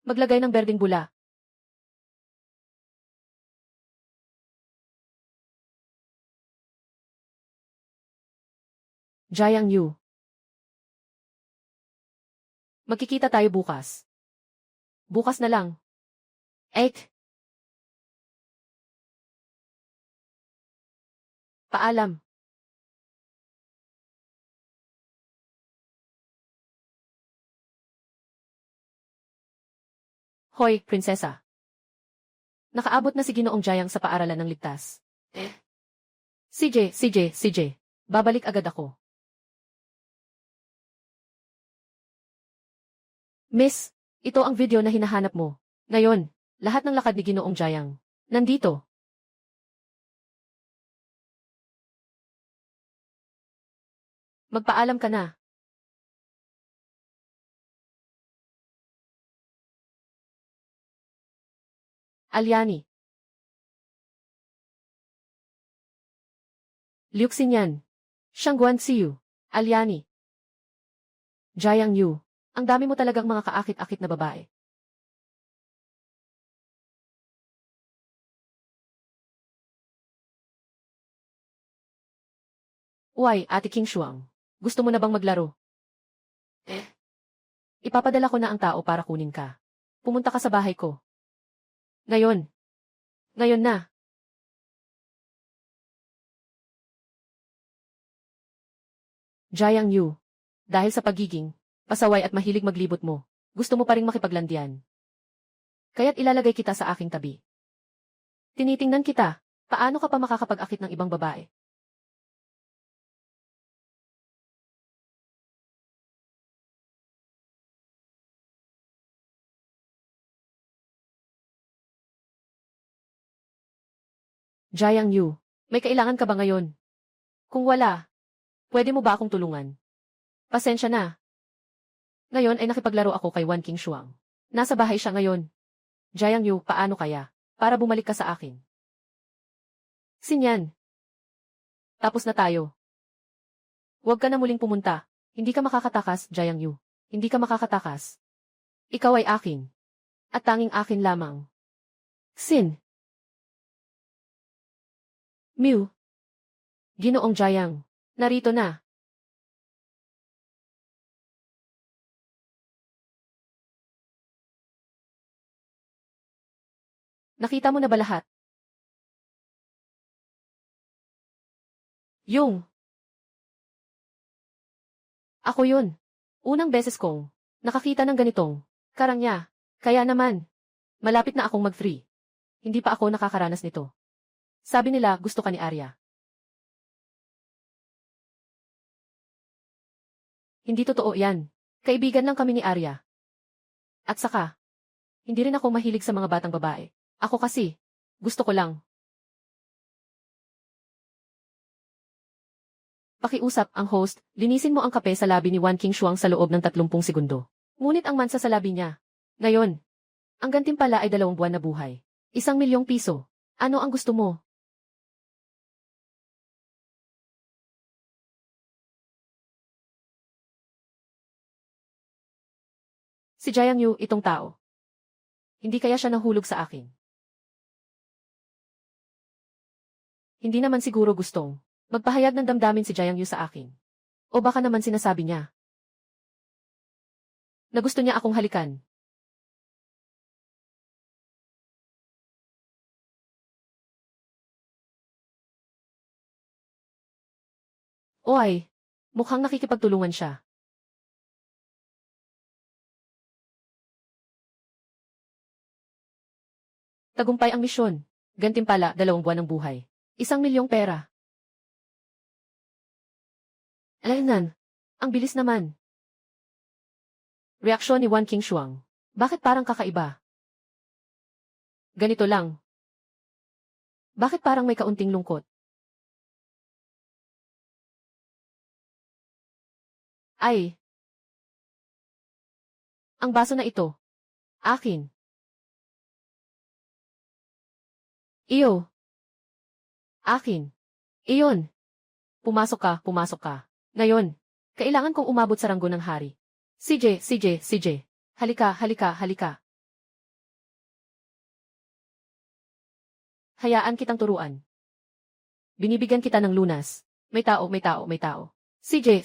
Maglagay ng berdeng bula. Jiang Yu. Magkikita tayo bukas. Bukas na lang. 8. Paalam. Hoy, prinsesa. Nakaabot na si Ginoong Jiang sa paaralan ng ligtas. CJ. Babalik agad ako. Miss, ito ang video na hinahanap mo. Ngayon, lahat ng lakad ni Ginoong Jiang. Nandito. Magpaalam ka na. Alyani. Liu Xinyan. Shangguan Xiu. Alyani. Jiang Yu. Ang dami mo talagang mga kaakit-akit na babae. Uy, Ate King Shuang. Gusto mo na bang maglaro? Ipapadala ko na ang tao para kunin ka. Pumunta ka sa bahay ko. Ngayon. Ngayon na. Jiang Yu. Dahil sa pagiging pasaway at mahilig maglibot mo, gusto mo pa ring makipaglandian. Kaya't ilalagay kita sa aking tabi. Tinitingnan kita, paano ka pa makakapag-akit ng ibang babae? Jiang Yu, may kailangan ka ba ngayon? Kung wala, pwede mo ba akong tulungan? Pasensya na. Ngayon ay nakipaglaro ako kay Wan King Shuang. Nasa bahay siya ngayon. Jiang Yu, paano kaya? Para bumalik ka sa akin. Sinyan. Tapos na tayo. Huwag ka na muling pumunta. Hindi ka makakatakas, Jiang Yu. Hindi ka makakatakas. Ikaw ay akin. At tanging akin lamang. Sin. Mew. Ginoong Jiang. Narito na. Nakita mo na ba lahat? Yung, ako yun. Unang beses kong nakakita ng ganitong karangya. Kaya naman, malapit na akong mag-free. Hindi pa ako nakakaranas nito. Sabi nila gusto ka ni Arya. Hindi totoo yan. Kaibigan lang kami ni Arya. At saka, hindi rin ako mahilig sa mga batang babae. Ako kasi, gusto ko lang. Pakiusap ang host, linisin mo ang kape sa labi ni Wan King Shuang sa loob ng 30 segundo. Ngunit ang mansa sa labi niya. Ngayon, ang gantimpala ay 2 buwan na buhay. 1,000,000 piso. Ano ang gusto mo? Si Jiang Yu, itong tao. Hindi kaya siya nahulog sa akin. Hindi naman siguro gustong magpahayag ng damdamin si Jiang Yu sa akin. O baka naman sinasabi niya na gusto niya akong halikan. O ay, mukhang nakikipagtulungan siya. Tagumpay ang misyon. Gantimpala, 2 buwan ng buhay. 1,000,000 pera. Alaynan, ang bilis naman. Reaksyon ni Wan King Shuang. Bakit parang kakaiba? Ganito lang. Bakit parang may kaunting lungkot? Ay, ang baso na ito. Akin. Iyo. Akin. Iyon. Pumasok ka, pumasok ka. Ngayon, kailangan kong umabot sa ranggo ng hari. CJ. Halika, halika, halika. Hayaan kitang turuan. Binibigyan kita ng lunas. May tao, may tao, may tao. CJ.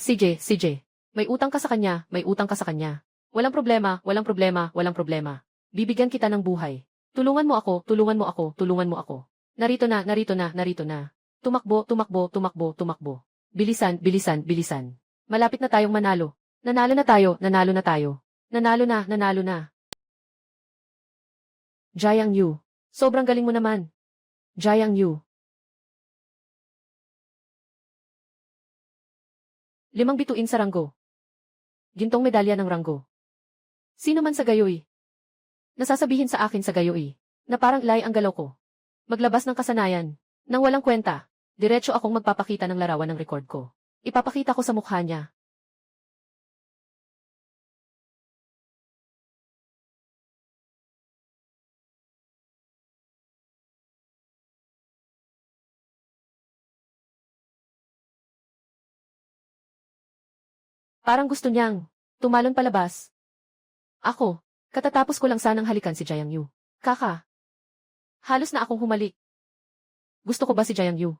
May utang ka sa kanya, may utang ka sa kanya. Walang problema, walang problema, walang problema. Bibigyan kita ng buhay. Tulungan mo ako, tulungan mo ako, tulungan mo ako. Narito na, narito na, narito na. Tumakbo, tumakbo, tumakbo, tumakbo. Bilisan, bilisan, bilisan. Malapit na tayong manalo. Nanalo na tayo, nanalo na tayo. Nanalo na, nanalo na. Jiang Yu. Sobrang galing mo naman. Jiang Yu. 5 bituin sa ranggo. Gintong medalya ng ranggo. Sino man sa gayoy? Nasasabihin sa akin sa gayoy na parang lay ang galaw ko. Maglabas ng kasanayan. Nang walang kwenta, diretso akong magpapakita ng larawan ng record ko. Ipapakita ko sa mukha niya. Parang gusto niyang tumalon palabas. Ako, katatapos ko lang sanang halikan si Jiang Yu. Kaka. Halos na akong humalik. Gusto ko ba si Jiang Yu?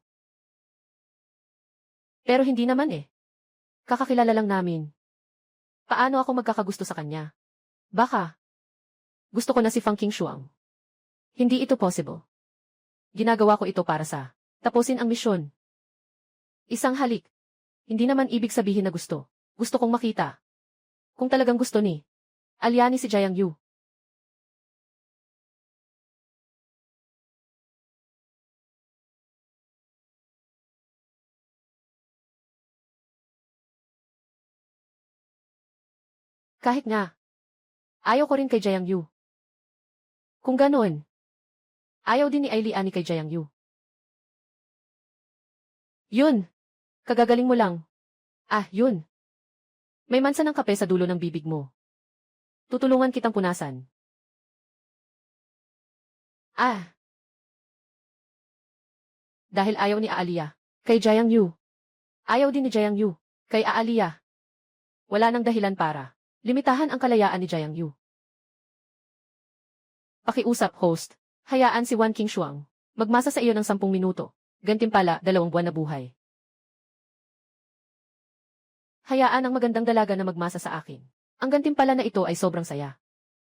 Pero hindi naman eh. Kakakilala lang namin. Paano ako magkakagusto sa kanya? Baka. Gusto ko na si Fang King Shuang. Hindi ito possible. Ginagawa ko ito para sa tapusin ang misyon. Isang halik. Hindi naman ibig sabihin na gusto. Gusto kong makita. Kung talagang gusto ni Alyani si Jiang Yu. Kahit nga. Ayaw ko rin kay Jiang Yu. Kung ganoon, ayaw din ni Ailiani kay Jiang Yu. Yun. Kagagaling mo lang. Ah, yun. May mansa ng kape sa dulo ng bibig mo. Tutulungan kitang punasan. Ah. Dahil ayaw ni Aalia. Kay Jiang Yu. Ayaw din ni Jiang Yu. Kay Aalia. Wala nang dahilan para limitahan ang kalayaan ni Jiang Yu. Pakiusap, host. Hayaan si Wan King Shuang magmasa sa iyo ng 10 minuto. Gantimpala, 2 buwan na buhay. Hayaan ang magandang dalaga na magmasa sa akin. Ang gantimpala na ito ay sobrang saya.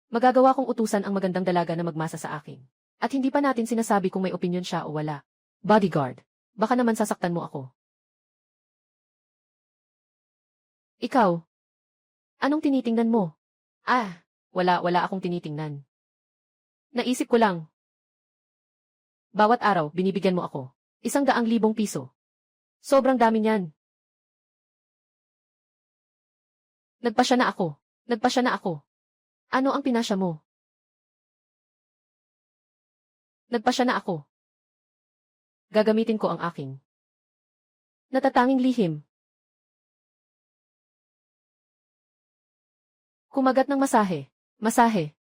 Magagawa kong utusan ang magandang dalaga na magmasa sa akin. At hindi pa natin sinasabi kung may opinyon siya o wala. Bodyguard, baka naman sasaktan mo ako. Ikaw, anong tinitingnan mo? Wala akong tinitingnan. Naisip ko lang. Bawat araw, binibigyan mo ako. 100,000 piso. Sobrang dami niyan. Nagpasya na ako. Ano ang pinasya mo? Nagpasya na ako. Gagamitin ko ang aking natatanging lihim. Kumagat ng masahe.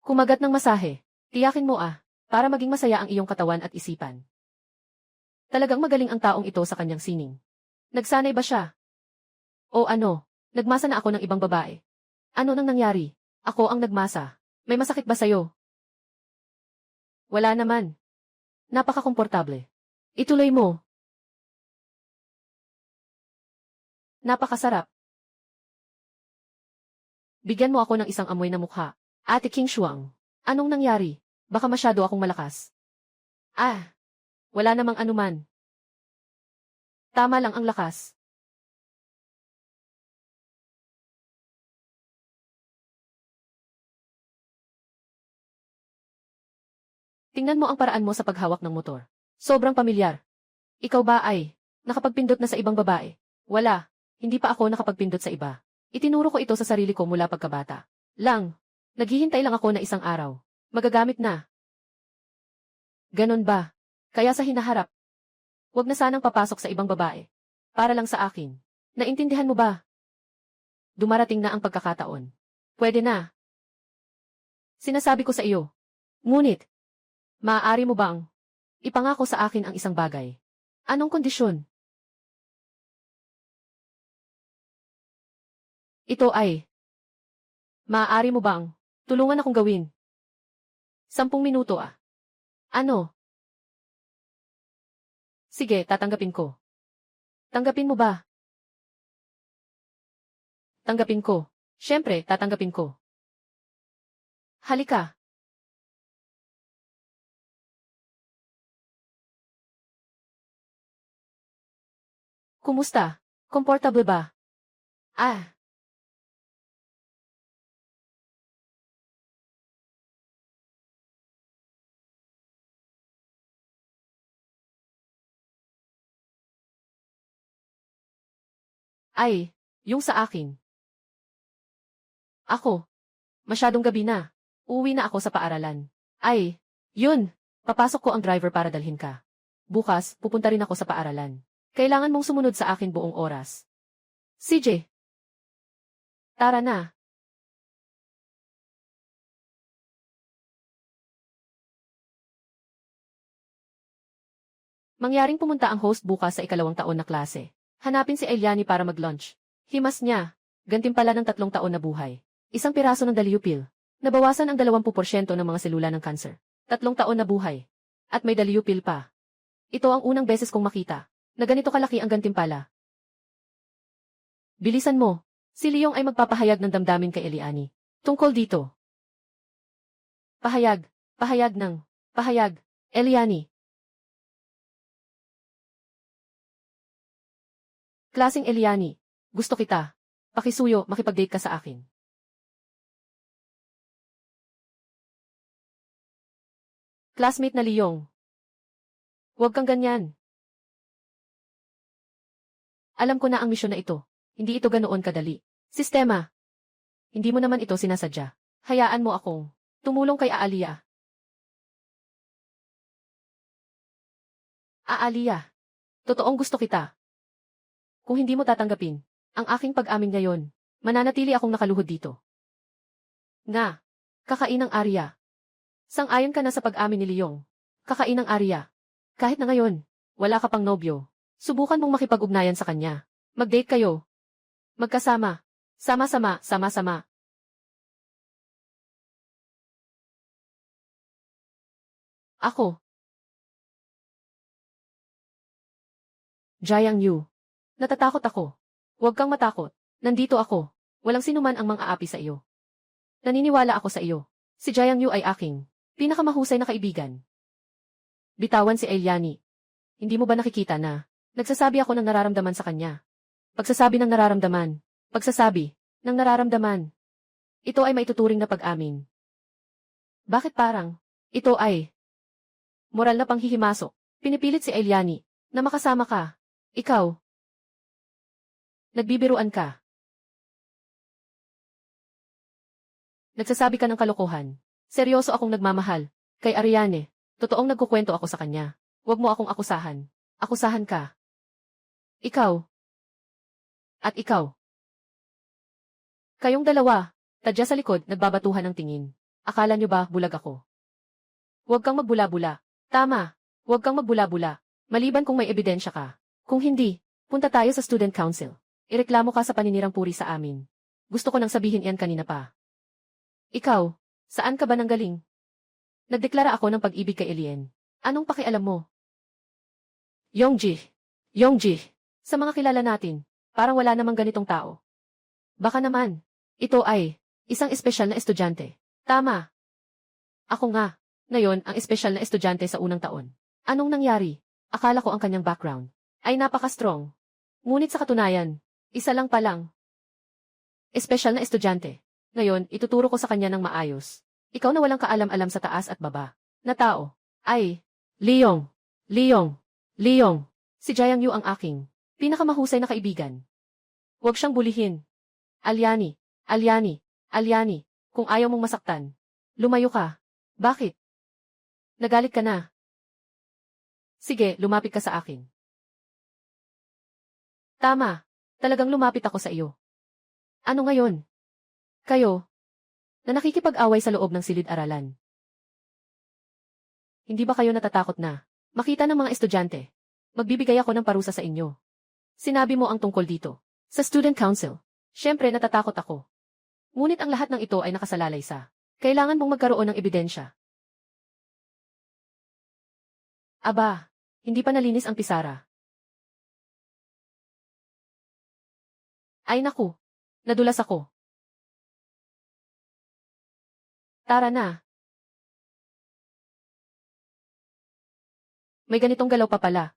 Kumagat ng masahe. Tiyakin mo para maging masaya ang iyong katawan at isipan. Talagang magaling ang taong ito sa kanyang sining. Nagsanay ba siya? O ano, nagmasa na ako ng ibang babae. Ano nang nangyari? Ako ang nagmasa. May masakit ba sa'yo? Wala naman. Napaka-komportable. Ituloy mo. Napakasarap. Bigyan mo ako ng isang amoy na mukha. Ate King Shuang. Anong nangyari? Baka masyado akong malakas. Wala namang anuman. Tama lang ang lakas. Tingnan mo ang paraan mo sa paghawak ng motor. Sobrang pamilyar. Ikaw ba ay nakapagpindot na sa ibang babae? Wala. Hindi pa ako nakapagpindot sa iba. Itinuro ko ito sa sarili ko mula pagkabata. Naghihintay lang ako na isang araw. Magagamit na. Ganon ba? Kaya sa hinaharap, wag na sanang papasok sa ibang babae. Para lang sa akin. Naintindihan mo ba? Dumarating na ang pagkakataon. Pwede na. Sinasabi ko sa iyo. Ngunit, maaari mo bang ipangako sa akin ang isang bagay? Anong kondisyon? Ito ay, maaari mo bang tulungan akong gawin? 10 minuto Ano? Sige, tatanggapin ko. Tanggapin mo ba? Tanggapin ko. Siyempre, tatanggapin ko. Halika. Kumusta? Komportable ba? Yung sa akin. Ako. Masyadong gabi na. Uuwi na ako sa paaralan. Yun. Papasok ko ang driver para dalhin ka. Bukas, pupunta rin ako sa paaralan. Kailangan mong sumunod sa akin buong oras. CJ. Tara na. Mangyaring pumunta ang host bukas sa 2nd taon na klase. Hanapin si Eliani para mag-lunch. Himas niya. Gantimpala ng 3 taon na buhay. 1 piraso ng Daliupil. Nabawasan ang 20% ng mga selula ng cancer. 3 taon na buhay. At may Daliupil pa. Ito ang unang beses kong makita na ganito kalaki ang gantimpala. Bilisan mo. Si Leong ay magpapahayag ng damdamin kay Eliani. Tungkol dito. Pahayag. Pahayag. Eliani. Klaseng Eliani. Gusto kita. Pakisuyo, makipag-date ka sa akin. Classmate na Leong. Huwag kang ganyan. Alam ko na ang misyon na ito. Hindi ito ganoon kadali. Sistema. Hindi mo naman ito sinasadya. Hayaan mo akong tumulong kay Aalia. Aalia. Totoong gusto kita. Kung hindi mo tatanggapin ang aking pag-amin ngayon, mananatili akong nakaluhod dito. Kakain ng Arya. Sang-ayon ka na sa pag-amin ni Leong. Kakain ng Arya. Kahit na ngayon, wala ka pang nobyo. Subukan mong makipag-ugnayan sa kanya. Mag-date kayo. Magkasama. Sama-sama. Ako. Jiang Yu. Natatakot ako. Huwag kang matakot. Nandito ako. Walang sinuman ang mang-aapi sa iyo. Naniniwala ako sa iyo. Si Jiang Yu ay aking pinakamahusay na kaibigan. Bitawan si Eliani. Hindi mo ba nakikita na nagsasabi ako ng nararamdaman sa kanya? Pagsasabi ng nararamdaman. Pagsasabi ng nararamdaman. Ito ay maituturing na pag-amin. Bakit parang ito ay moral na panghihimasok? Pinipilit si Eliani na makasama ka. Ikaw. Nagbibiruan ka. Nagsasabi ka ng kalokohan. Seryoso akong nagmamahal. Kay Ariane, totoong nagkukwento ako sa kanya. Huwag mo akong akusahan. Akusahan ka. Ikaw. At ikaw. Kayong dalawa, tadya sa likod, nagbabatuhan ng tingin. Akala nyo ba bulag ako? Huwag kang magbula-bula. Tama. Huwag kang magbula-bula. Maliban kung may ebidensya ka. Kung hindi, punta tayo sa student council. Ireklamo ka sa paninirang puri sa amin. Gusto ko nang sabihin yan kanina pa. Ikaw, saan ka ba nanggaling? Nagdeklara ako ng pag-ibig kay Elien. Anong pakialam mo? Yongji. Yongji. Sa mga kilala natin, parang wala namang ganitong tao. Baka naman, ito ay isang espesyal na estudyante. Tama. Ako nga, ngayon ang espesyal na estudyante sa unang taon. Anong nangyari? Akala ko ang kanyang background ay napaka-strong. Ngunit sa katunayan, isa lang pa lang. Espesyal na estudyante. Ngayon, ituturo ko sa kanya ng maayos. Ikaw na walang kaalam-alam sa taas at baba na tao. Ay, Leong. Leong. Leong. Si Jiang Yu ang aking pinakamahusay na kaibigan. Huwag siyang bulihin. Aliani. Aliani. Aliani. Kung ayaw mong masaktan, lumayo ka. Bakit? Nagalit ka na. Sige, lumapit ka sa akin. Tama. Talagang lumapit ako sa iyo. Ano ngayon? Kayo, na nakikipag-away sa loob ng silid-aralan. Hindi ba kayo natatakot na makita ng mga estudyante? Magbibigay ako ng parusa sa inyo. Sinabi mo ang tungkol dito sa student council. Siyempre natatakot ako. Ngunit ang lahat ng ito ay nakasalalay sa kailangan mong magkaroon ng ebidensya. Aba, hindi pa nalinis ang pisara. Ay naku, nadulas ako. Tara na. May ganitong galaw pa pala.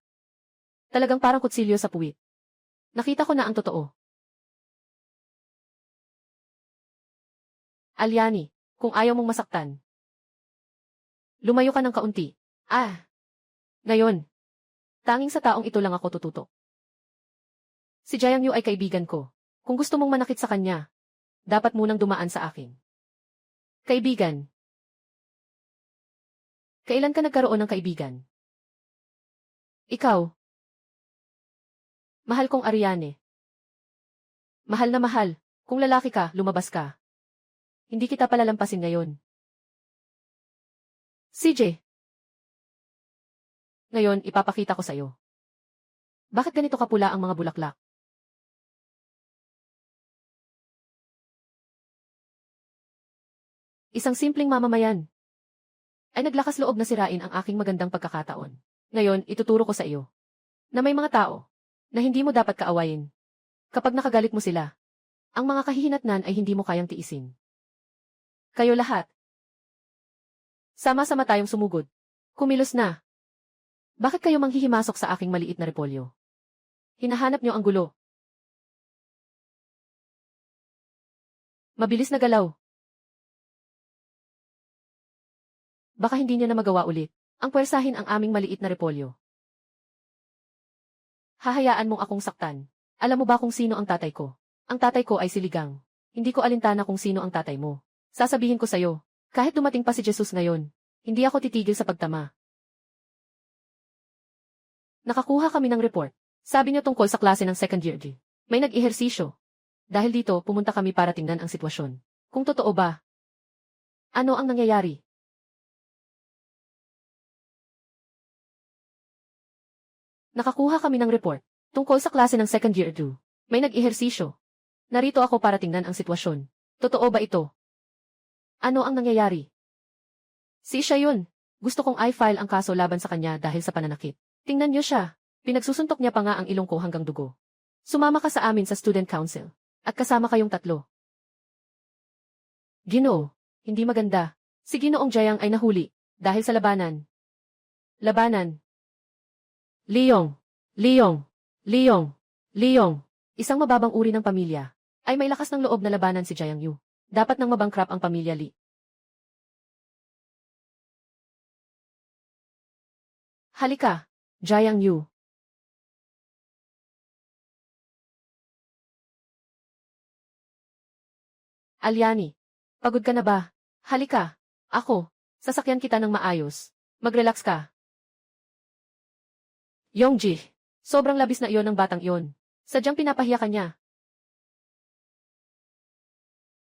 Talagang parang kutsilyo sa puwit. Nakita ko na ang totoo. Aliani, kung ayaw mong masaktan, lumayo ka ng kaunti. Ngayon, tanging sa taong ito lang ako tututok. Si Jiang Yu ay kaibigan ko. Kung gusto mong manakit sa kanya, dapat munang dumaan sa akin. Kaibigan. Kailan ka nagkaroon ng kaibigan? Ikaw. Mahal kong Ariane. Mahal na mahal. Kung lalaki ka, lumabas ka. Hindi kita palalampasin ngayon. CJ. Ngayon, ipapakita ko sa'yo. Bakit ganito kapula ang mga bulaklak? Isang simpleng mamamayan ay naglakas loob na sirain ang aking magandang pagkakataon. Ngayon, ituturo ko sa iyo na may mga tao na hindi mo dapat kaawayin. Kapag nakagalit mo sila, ang mga kahihinatnan ay hindi mo kayang tiisin. Kayo lahat. Sama-sama tayong sumugod. Kumilos na. Bakit kayo manghihimasok sa aking maliit na repolyo? Hinahanap niyo ang gulo. Mabilis na galaw. Baka hindi niyo na magawa ulit. Ang puwersahin ang aming maliit na repolyo. Hahayaan mong akong saktan. Alam mo ba kung sino ang tatay ko? Ang tatay ko ay siligang. Hindi ko alintana kung sino ang tatay mo. Sasabihin ko sa'yo, kahit dumating pa si Jesus ngayon, hindi ako titigil sa pagtama. Nakakuha kami ng report. Sabi niyo tungkol sa klase ng second year D. May nag-ehersisyo. Dahil dito, pumunta kami para tingnan ang sitwasyon. Kung totoo ba? Ano ang nangyayari? Nakakuha kami ng report tungkol sa klase ng second year 2. May nag-ehersisyo. Narito ako para tingnan ang sitwasyon. Totoo ba ito? Ano ang nangyayari? Si siya yun. Gusto kong i-file ang kaso laban sa kanya dahil sa pananakit. Tingnan niyo siya. Pinagsusuntok niya pa nga ang ilong ko hanggang dugo. Sumama ka sa amin sa student council. At kasama kayong tatlo. Ginoo, hindi maganda. Si Ginoong Jiang ay nahuli dahil sa labanan. Labanan. Liyong. Liyong. Liyong. Liyong. Isang mababang uri ng pamilya. Ay may lakas ng loob na labanan si Jiang Yu. Dapat nang mabangkrap ang pamilya Li. Halika, Jiang Yu. Alyani. Pagod ka na ba? Halika. Ako. Sasakyan kita ng maayos. Mag-relax ka. Yongji. Sobrang labis na iyon ng batang iyon. Sadyang pinapahiya ka niya.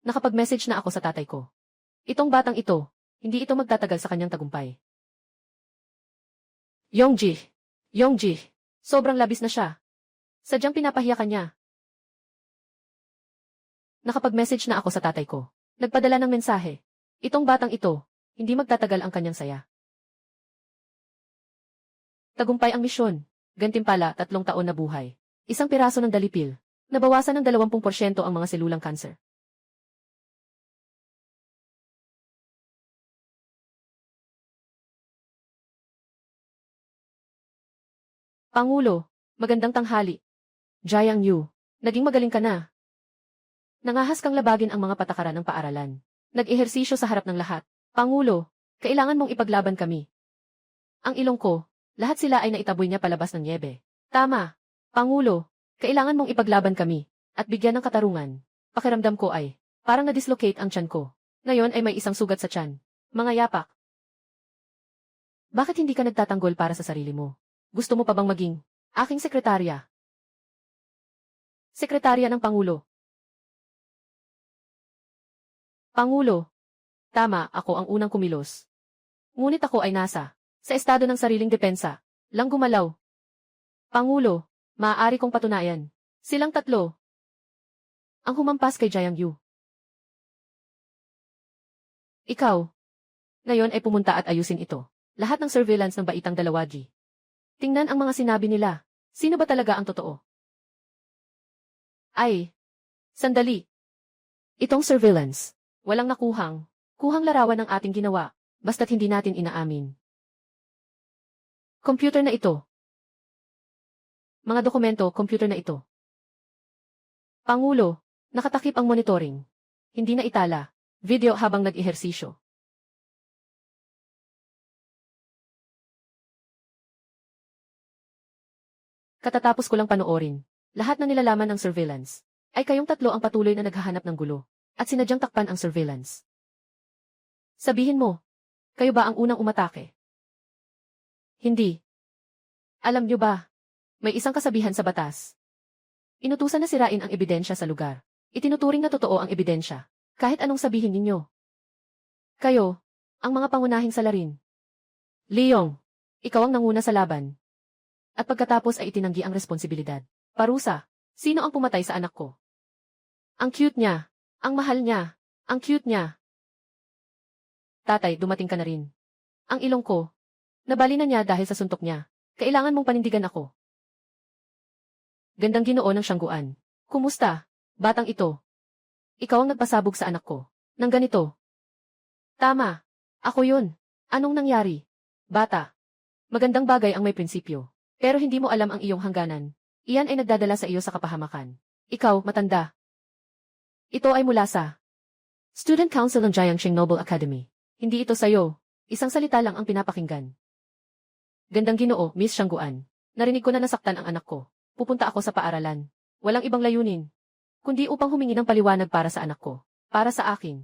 Nakapag-message na ako sa tatay ko. Itong batang ito, hindi ito magtatagal sa kanyang tagumpay. Yongji. Yongji. Sobrang labis na siya. Sadyang pinapahiya ka niya. Nakapag-message na ako sa tatay ko. Nagpadala ng mensahe. Itong batang ito, hindi magtatagal ang kanyang saya. Tagumpay ang misyon. Gantimpala, 3 taon na buhay. Isang piraso ng dalipil. Nabawasan ng 20% ang mga selulang kanser. Pangulo, magandang tanghali. Jiang Yu, naging magaling ka na. Nangahas kang labagin ang mga patakaran ng paaralan. Nag-ehersisyo sa harap ng lahat. Pangulo, kailangan mong ipaglaban kami. Ang ilong ko, lahat sila ay naitaboy niya palabas ng niebe. Tama. Pangulo, kailangan mong ipaglaban kami, at bigyan ng katarungan. Pakiramdam ko ay, parang na-dislocate ang tiyan ko. Ngayon ay may isang sugat sa tiyan. Mga yapak. Bakit hindi ka nagtatanggol para sa sarili mo? Gusto mo pa bang maging aking sekretarya? Sekretarya ng Pangulo. Pangulo. Tama, ako ang unang kumilos. Ngunit ako ay nasa sa estado ng sariling depensa. Lang gumalaw. Pangulo, maaari kong patunayan. Silang tatlo. Ang humampas kay Jiang Yu. Ikaw. Ngayon ay pumunta at ayusin ito. Lahat ng surveillance ng baitang dalawaji. Tingnan ang mga sinabi nila. Sino ba talaga ang totoo? Ay. Sandali. Itong surveillance. Walang kuhang larawan ng ating ginawa, basta't hindi natin inaamin. Computer na ito. Mga dokumento, computer na ito. Pangulo, nakatakip ang monitoring. Hindi na itala. Video habang nag-ehersisyo. Katatapos ko lang panoorin. Lahat na nilalaman ng surveillance. Ay kayong tatlo ang patuloy na naghahanap ng gulo. At sinadyang takpan ang surveillance. Sabihin mo, kayo ba ang unang umatake? Hindi. Alam niyo ba, may isang kasabihan sa batas. Inutusan na sirain ang ebidensya sa lugar. Itinuturing na totoo ang ebidensya, kahit anong sabihin ninyo. Kayo, ang mga pangunahing salarin. Liyong, ikaw ang nanguna sa laban. At pagkatapos ay itinanggi ang responsibilidad. Parusa, sino ang pumatay sa anak ko? Ang cute niya. Ang mahal niya. Ang cute niya. Tatay, dumating ka na rin. Ang ilong ko. Nabali na niya dahil sa suntok niya. Kailangan mong panindigan ako. Gandang Ginoo ng Siyangguan. Kumusta, batang ito? Ikaw ang nagpasabog sa anak ko. Nang ganito. Tama. Ako yun. Anong nangyari? Bata. Magandang bagay ang may prinsipyo. Pero hindi mo alam ang iyong hangganan. Iyan ay nagdadala sa iyo sa kapahamakan. Ikaw, matanda. Ito ay mula sa Student Council ng Jiangxing Noble Academy. Hindi ito sayo. Isang salita lang ang pinapakinggan. Gandang Ginoo, Miss Siyangguan. Narinig ko na nasaktan ang anak ko. Pupunta ako sa paaralan. Walang ibang layunin. Kundi upang humingi ng paliwanag para sa anak ko. Para sa akin.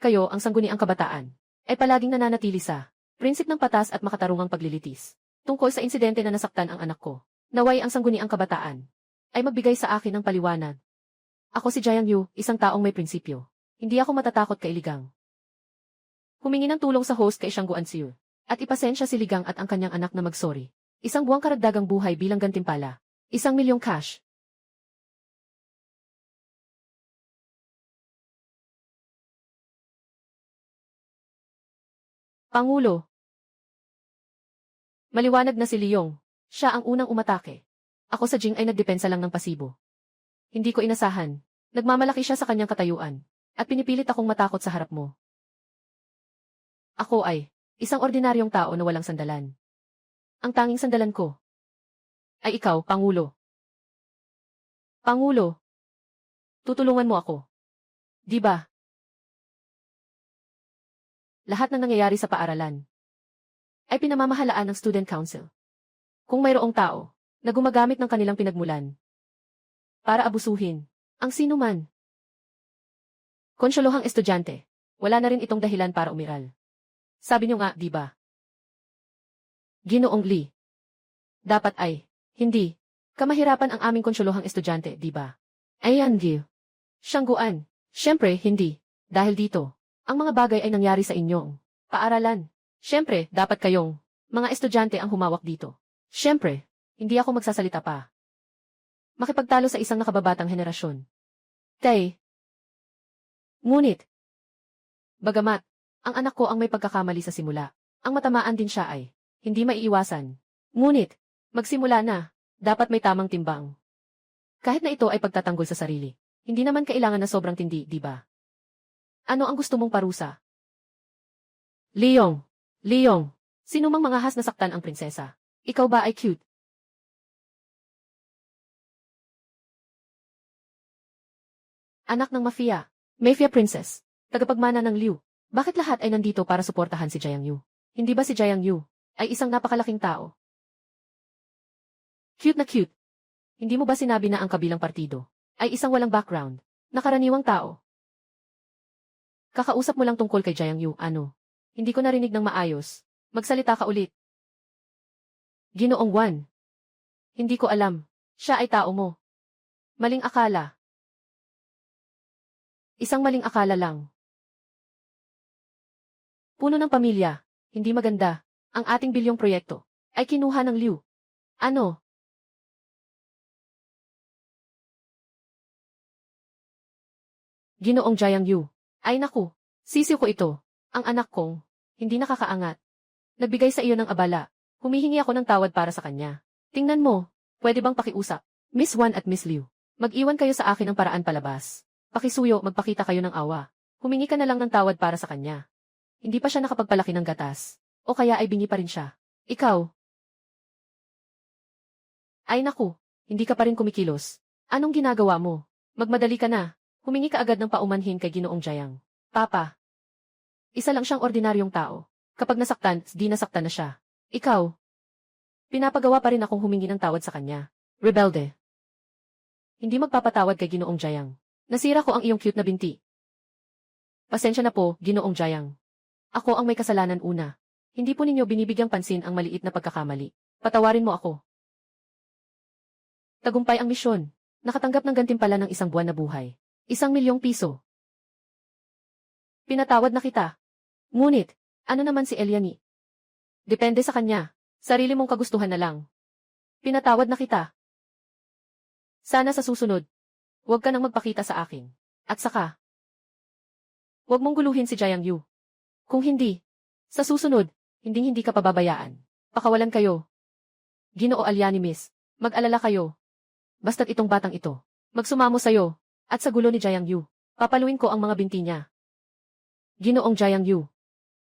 Kayo, ang sangguniang kabataan, ay palaging nananatili sa prinsip ng patas at makatarungang paglilitis. Tungkol sa insidente na nasaktan ang anak ko. Naway ang sangguniang kabataan ay magbigay sa akin ng paliwanag. Ako si Jiang Yu, isang taong may prinsipyo. Hindi ako matatakot kay Ligang. Humingi ng tulong sa host kay Siyangguan Siu. At ipasensya si Ligang at ang kanyang anak na magsorry. Isang buwang karagdagang buhay bilang gantimpala. 1,000,000 cash. Pangulo. Maliwanag na si Liyong. Siya ang unang umatake. Ako sa Jing ay nagdepensa lang ng pasibo. Hindi ko inasahan. Nagmamalaki siya sa kanyang katayuan. At pinipilit akong matakot sa harap mo. Ako ay isang ordinaryong tao na walang sandalan. Ang tanging sandalan ko ay ikaw, Pangulo. Pangulo, tutulungan mo ako. Di ba? Lahat ng nangyayari sa paaralan ay pinamamahalaan ng Student Council. Kung mayroong tao na gumagamit ng kanilang pinagmulan para abusuhin ang sino man, konsyulohang estudyante, wala na rin itong dahilan para umiral. Sabi niyo nga, di ba? Ginoong Lee, dapat ay, hindi, kamahirapan ang aming konsyulohang estudyante, di ba? Ayan, Gil. Siyangguan, syempre, hindi. Dahil dito, ang mga bagay ay nangyari sa inyong paaralan. Syempre, dapat kayong mga estudyante ang humawak dito. Syempre, hindi ako magsasalita pa. Makipagtalo sa isang nakababatang henerasyon. Ngunit, bagamat, ang anak ko ang may pagkakamali sa simula, ang matamaan din siya ay, hindi maiiwasan. Ngunit, magsimula na, dapat may tamang timbang. Kahit na ito ay pagtatanggol sa sarili, hindi naman kailangan na sobrang tindi, di ba? Ano ang gusto mong parusa? Leong, sino mang mangahas na saktan ang prinsesa? Ikaw ba ay cute? Anak ng mafia princess, tagapagmana ng Liu. Bakit lahat ay nandito para suportahan si Jiang Yu? Hindi ba si Jiang Yu ay isang napakalaking tao? Cute na cute. Hindi mo ba sinabi na ang kabilang partido ay isang walang background, na karaniwang tao? Kakausap mo lang tungkol kay Jiang Yu, ano? Hindi ko narinig ng maayos. Magsalita ka ulit. Ginoong Wan. Hindi ko alam. Siya ay tao mo. Maling akala. Isang maling akala lang. Puno ng pamilya, hindi maganda. Ang ating bilyong proyekto ay kinuha ng Liu. Ano? Ginoong Jiang Yu. Ay naku, sisiw ko ito. Ang anak kong hindi nakakaangat. Nagbigay sa iyo ng abala. Humihingi ako ng tawad para sa kanya. Tingnan mo, pwede bang pakiusap? Miss Wan at Miss Liu, mag-iwan kayo sa akin ng paraan palabas. Pakisuyo, magpakita kayo ng awa. Humingi ka na lang ng tawad para sa kanya. Hindi pa siya nakapagpalaki ng gatas. O kaya ay bingi pa rin siya. Ikaw. Ay naku, hindi ka pa rin kumikilos. Anong ginagawa mo? Magmadali ka na. Humingi ka agad ng paumanhin kay Ginoong Jiang. Papa. Isa lang siyang ordinaryong tao. Kapag nasaktan, di nasaktan na siya. Ikaw. Pinapagawa pa rin akong humingi ng tawad sa kanya. Rebelde. Hindi magpapatawad kay Ginoong Jiang. Nasira ko ang iyong cute na binti. Pasensya na po, Ginoong Jiang. Ako ang may kasalanan una. Hindi po ninyo binibigyang pansin ang maliit na pagkakamali. Patawarin mo ako. Tagumpay ang misyon. Nakatanggap ng gantimpala ng 1 buwan na buhay. 1,000,000 piso. Pinatawad na kita. Ngunit, ano naman si Eliani? Depende sa kanya. Sarili mong kagustuhan na lang. Pinatawad na kita. Sana sa susunod, huwag ka nang magpakita sa akin. At saka, huwag mong guluhin si Jiang Yu. Kung hindi, sa susunod, hindi ka pababayaan. Pakawalan kayo. Ginoo Alyani Miss, mag-alala kayo. Basta't itong batang ito, magsumamo sa'yo, at sa gulo ni Jiang Yu, papaluin ko ang mga binti niya. Ginoong Jiang Yu.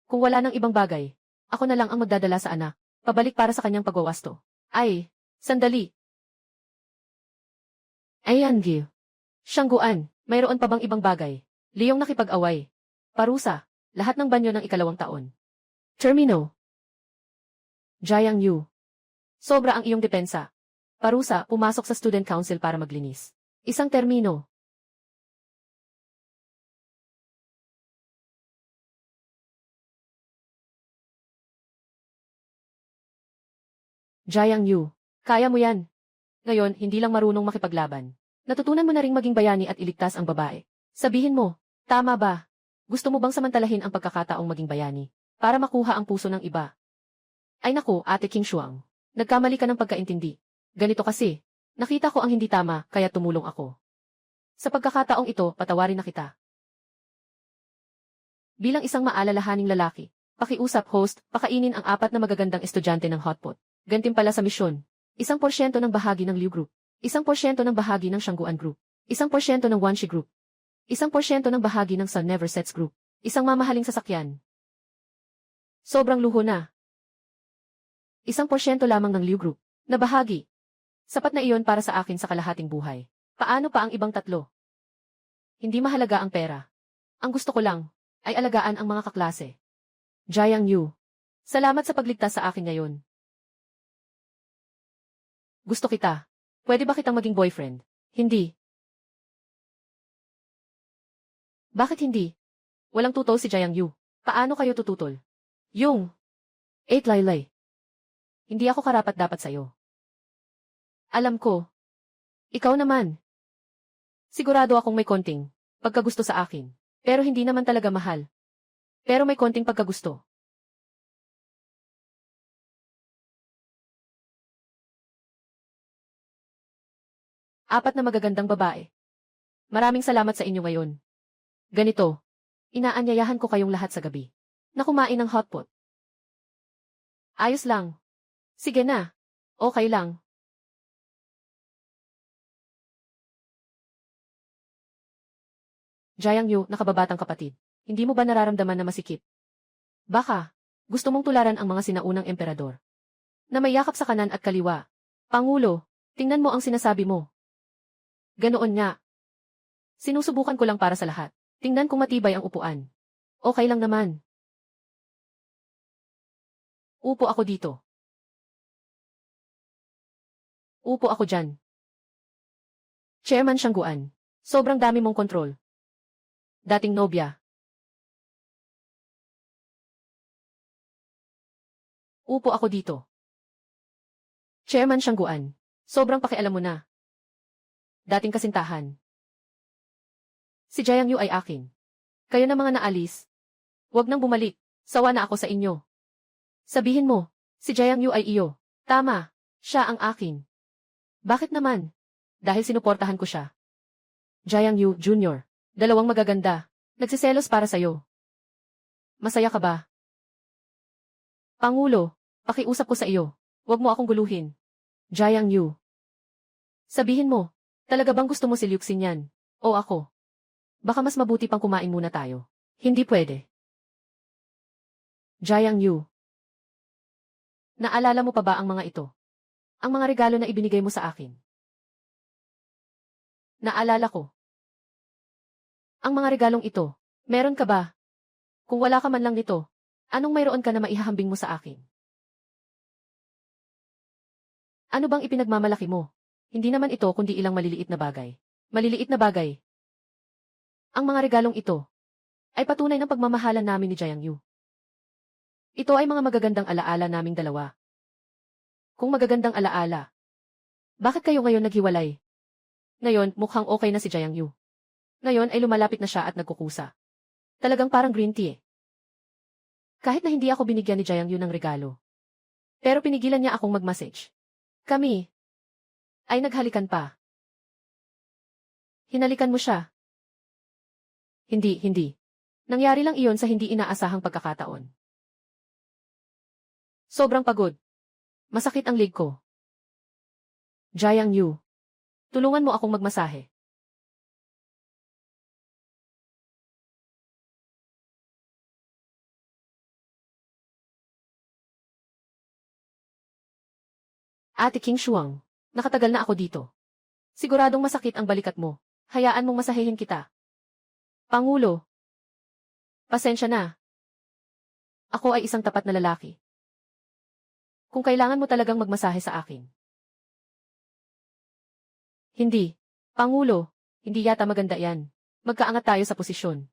Kung wala nang ibang bagay, ako na lang ang magdadala sa anak, pabalik para sa kanyang pagwawasto. Ay, sandali. Ayan, Gil. Siyangguan, mayroon pa bang ibang bagay? Liyong nakipag-away. Parusa, lahat ng banyo ng 2 taon. Termino. Jiang Yu. Sobra ang iyong depensa. Parusa, pumasok sa student council para maglinis. Isang termino. Jiang Yu, kaya mo yan. Ngayon, hindi lang marunong makipaglaban. Natutunan mo na ring maging bayani at iligtas ang babae. Sabihin mo, tama ba? Gusto mo bang samantalahin ang pagkakataong maging bayani para makuha ang puso ng iba? Ay naku, Ate King Shuang. Nagkamali ka ng pagkaintindi. Ganito kasi, nakita ko ang hindi tama, kaya tumulong ako. Sa pagkakataong ito, patawarin na kita. Bilang isang maalalahaning lalaki, pakiusap host, pakainin ang 4 na magagandang estudyante ng hotpot. Gantimpala sa misyon. 1% ng bahagi ng Liu Group. 1% ng bahagi ng Siyangguan Group. 1% ng Wanshi Group. 1% ng bahagi ng Sun Never Sets Group. Isang mamahaling sasakyan. Sobrang luho na. 1% lamang ng Liu Group na bahagi. Sapat na iyon para sa akin sa kalahating buhay. Paano pa ang ibang tatlo? Hindi mahalaga ang pera. Ang gusto ko lang ay alagaan ang mga kaklase. Jiang Yu, salamat sa pagligtas sa akin ngayon. Gusto kita. Pwede ba kitang maging boyfriend? Hindi. Bakit hindi? Walang tutol si Jiang Yu. Paano kayo tututol? Yung 8 laylay. Hindi ako karapat-dapat sa'yo. Alam ko. Ikaw naman. Sigurado akong may konting pagkagusto sa akin. Pero hindi naman talaga mahal. Pero may konting pagkagusto. Apat na magagandang babae. Maraming salamat sa inyo ngayon. Ganito. Inaanyayahan ko kayong lahat sa gabi na kumain ng hotpot. Ayos lang. Sige na. Okay lang. Jiang Yu, nakababatang kapatid. Hindi mo ba nararamdaman na masikip? Baka, gusto mong tularan ang mga sinaunang emperador. Na may yakap sa kanan at kaliwa. Pangulo, tingnan mo ang sinasabi mo. Ganoon nga. Sinusubukan ko lang para sa lahat. Tingnan kung matibay ang upuan. Okay lang naman. Upo ako dito. Upo ako dyan. Chairman Shangguan. Sobrang dami mong kontrol. Dating nobya. Upo ako dito. Chairman Shangguan. Sobrang pakialam mo na. Dating kasintahan. Si Jiang Yu ay akin. Kayo na mga naalis. Huwag nang bumalik. Sawa na ako sa inyo. Sabihin mo, si Jiang Yu ay iyo. Tama, siya ang akin. Bakit naman? Dahil sinuportahan ko siya. Jiang Yu Jr. Dalawang magaganda. Nagsiselos para sa'yo. Masaya ka ba? Pangulo, pakiusap ko sa iyo. Huwag mo akong guluhin. Jiang Yu. Sabihin mo, talaga bang gusto mo si Liu Xinyan? O ako? Baka mas mabuti pang kumain muna tayo. Hindi pwede. Jiang Yu. Naalala mo pa ba ang mga ito? Ang mga regalo na ibinigay mo sa akin. Naalala ko. Ang mga regalong ito, meron ka ba? Kung wala ka man lang nito, anong mayroon ka na maihahambing mo sa akin? Ano bang ipinagmamalaki mo? Hindi naman ito kundi ilang maliliit na bagay. Maliliit na bagay. Ang mga regalong ito ay patunay ng pagmamahalan namin ni Jiang Yu. Ito ay mga magagandang alaala naming dalawa. Kung magagandang alaala, bakit kayo ngayon naghiwalay? Ngayon, mukhang okay na si Jiang Yu. Ngayon ay lumalapit na siya at nagkukusa. Talagang parang green tea eh. Kahit na hindi ako binigyan ni Jiang Yu ng regalo. Pero pinigilan niya akong mag-message. Kami ay naghalikan pa. Hinalikan mo siya. Hindi. Nangyari lang iyon sa hindi inaasahang pagkakataon. Sobrang pagod. Masakit ang leg ko. Jiang Yu. Tulungan mo akong magmasahe. Ate King Shuang, nakatagal na ako dito. Siguradong masakit ang balikat mo. Hayaan mong masahehin kita. Pangulo. Pasensya na. Ako ay isang tapat na lalaki. Kung kailangan mo talagang magmasahe sa akin. Hindi. Pangulo, hindi yata maganda yan. Magkaangat tayo sa posisyon.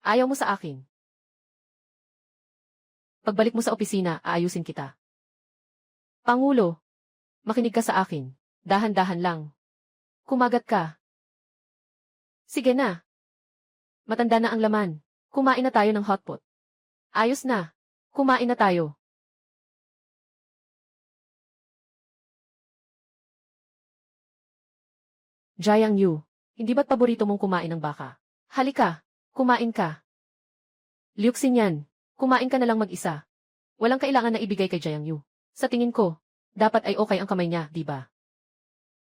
Ayaw mo sa akin. Pagbalik mo sa opisina, aayusin kita. Pangulo, makinig ka sa akin. Dahan-dahan lang. Kumagat ka. Sige na. Matanda na ang laman. Kumain na tayo ng hotpot. Ayos na. Kumain na tayo. Jiang Yu, hindi ba't paborito mong kumain ng baka? Halika, kumain ka. Liu Xinyan, kumain ka na lang mag-isa. Walang kailangan na ibigay kay Jiang Yu. Sa tingin ko, dapat ay okay ang kamay niya, di ba?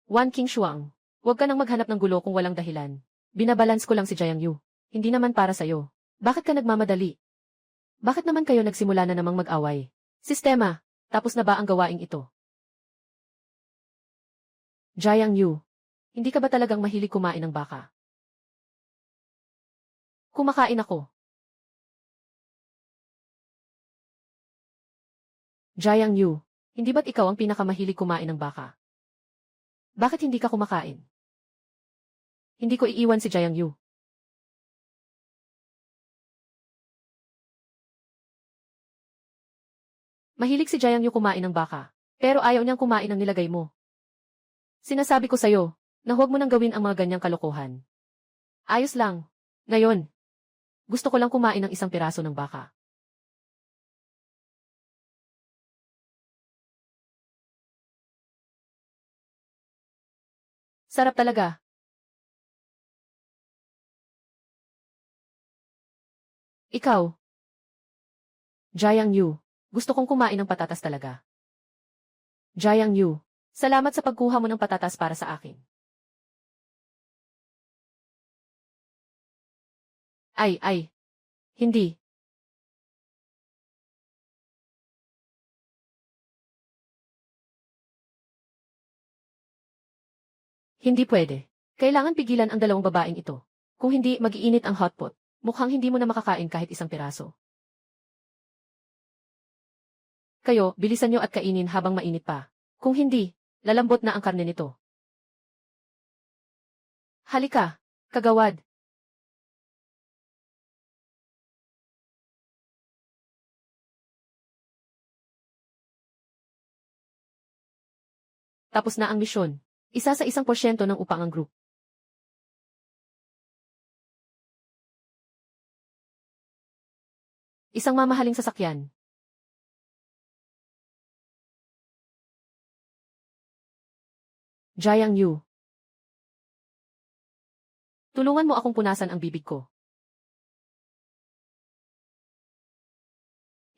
Wan King Shuang, huwag ka nang maghanap ng gulo kung walang dahilan. Binabalance ko lang si Jiang Yu. Hindi naman para sa'yo. Bakit ka nagmamadali? Bakit naman kayo nagsimula na namang mag-away? Sistema. Tapos na ba ang gawaing ito? Jiang Yu, hindi ka ba talagang mahilig kumain ng baka? Kumakain ako. Jiang Yu, hindi ba't ikaw ang pinakamahilig kumain ng baka? Bakit hindi ka kumakain? Hindi ko iiwan si Jiang Yu. Mahilig si Jiang Yu kumain ng baka, pero ayaw niyang kumain ng nilagay mo. Sinasabi ko sa'yo, na huwag mo nang gawin ang mga ganyang kalokohan. Ayos lang. Ngayon, gusto ko lang kumain ng isang piraso ng baka. Sarap talaga. Ikaw, Jiang Yu, gusto kong kumain ng patatas talaga. Jiang Yu, salamat sa pagkuha mo ng patatas para sa akin. Ay, hindi. Hindi pwede. Kailangan pigilan ang dalawang babaeng ito. Kung hindi, mag-iinit ang hotpot. Mukhang hindi mo na makakain kahit isang piraso. Kayo, bilisan nyo at kainin habang mainit pa. Kung hindi, lalambot na ang karne nito. Halika, kagawad. Tapos na ang misyon. Isa sa 1% ng upang ang group. Isang mamahaling sasakyan. Jiang Yu. Tulungan mo akong punasan ang bibig ko.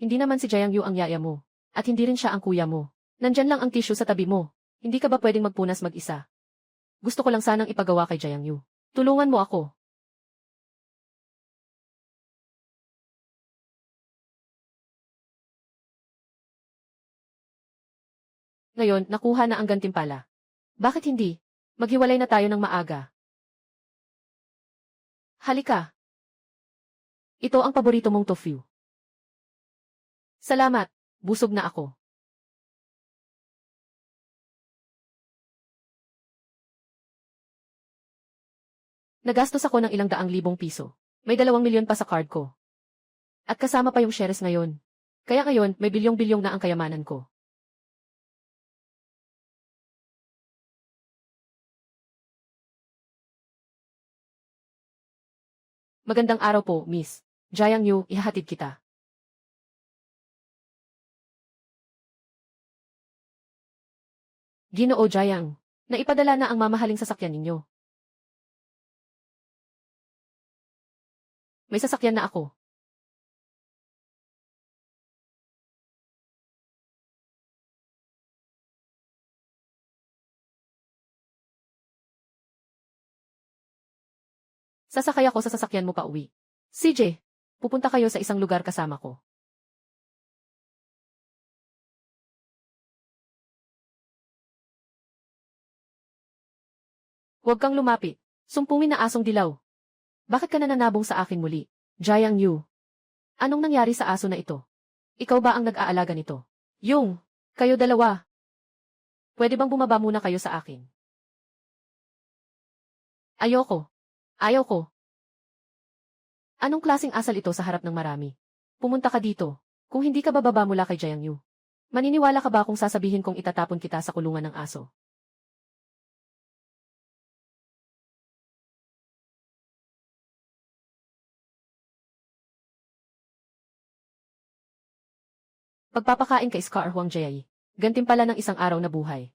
Hindi naman si Jiang Yu ang yaya mo. At hindi rin siya ang kuya mo. Nandyan lang ang tissue sa tabi mo. Hindi ka ba pwedeng magpunas mag-isa? Gusto ko lang sanang ipagawa kay Jiang Yu. Tulungan mo ako. Ngayon, nakuha na ang gantimpala. Bakit hindi? Maghiwalay na tayo ng maaga. Halika. Ito ang paborito mong tofu. Salamat. Busog na ako. Nagastos ako ng ilang daang libong piso. May 2 milyon pa sa card ko. At kasama pa yung shares ngayon. Kaya ngayon, may bilyong-bilyong na ang kayamanan ko. Magandang araw po, Miss. Jiang Yu, ihahatid kita. Ginoo Jiang, naipadala na ang mamahaling sasakyan ninyo. May sasakyan na ako. Sasakay ako sa sasakyan mo pa uwi. CJ, pupunta kayo sa isang lugar kasama ko. Huwag kang lumapit. Sumpungin na asong dilaw. Bakit ka nananabong sa akin muli? Jiang Yu. Anong nangyari sa aso na ito? Ikaw ba ang nag-aalaga nito? Yung, kayo dalawa. Pwede bang bumaba muna kayo sa akin? Ayoko. Ayaw ko. Anong klaseng asal ito sa harap ng marami? Pumunta ka dito. Kung hindi ka bababa mula kay Jiang Yu. Maniniwala ka ba kung sasabihin kong itatapon kita sa kulungan ng aso? Pagpapakain kay Scar Huang Jai. Gantimpala ng isang araw na buhay.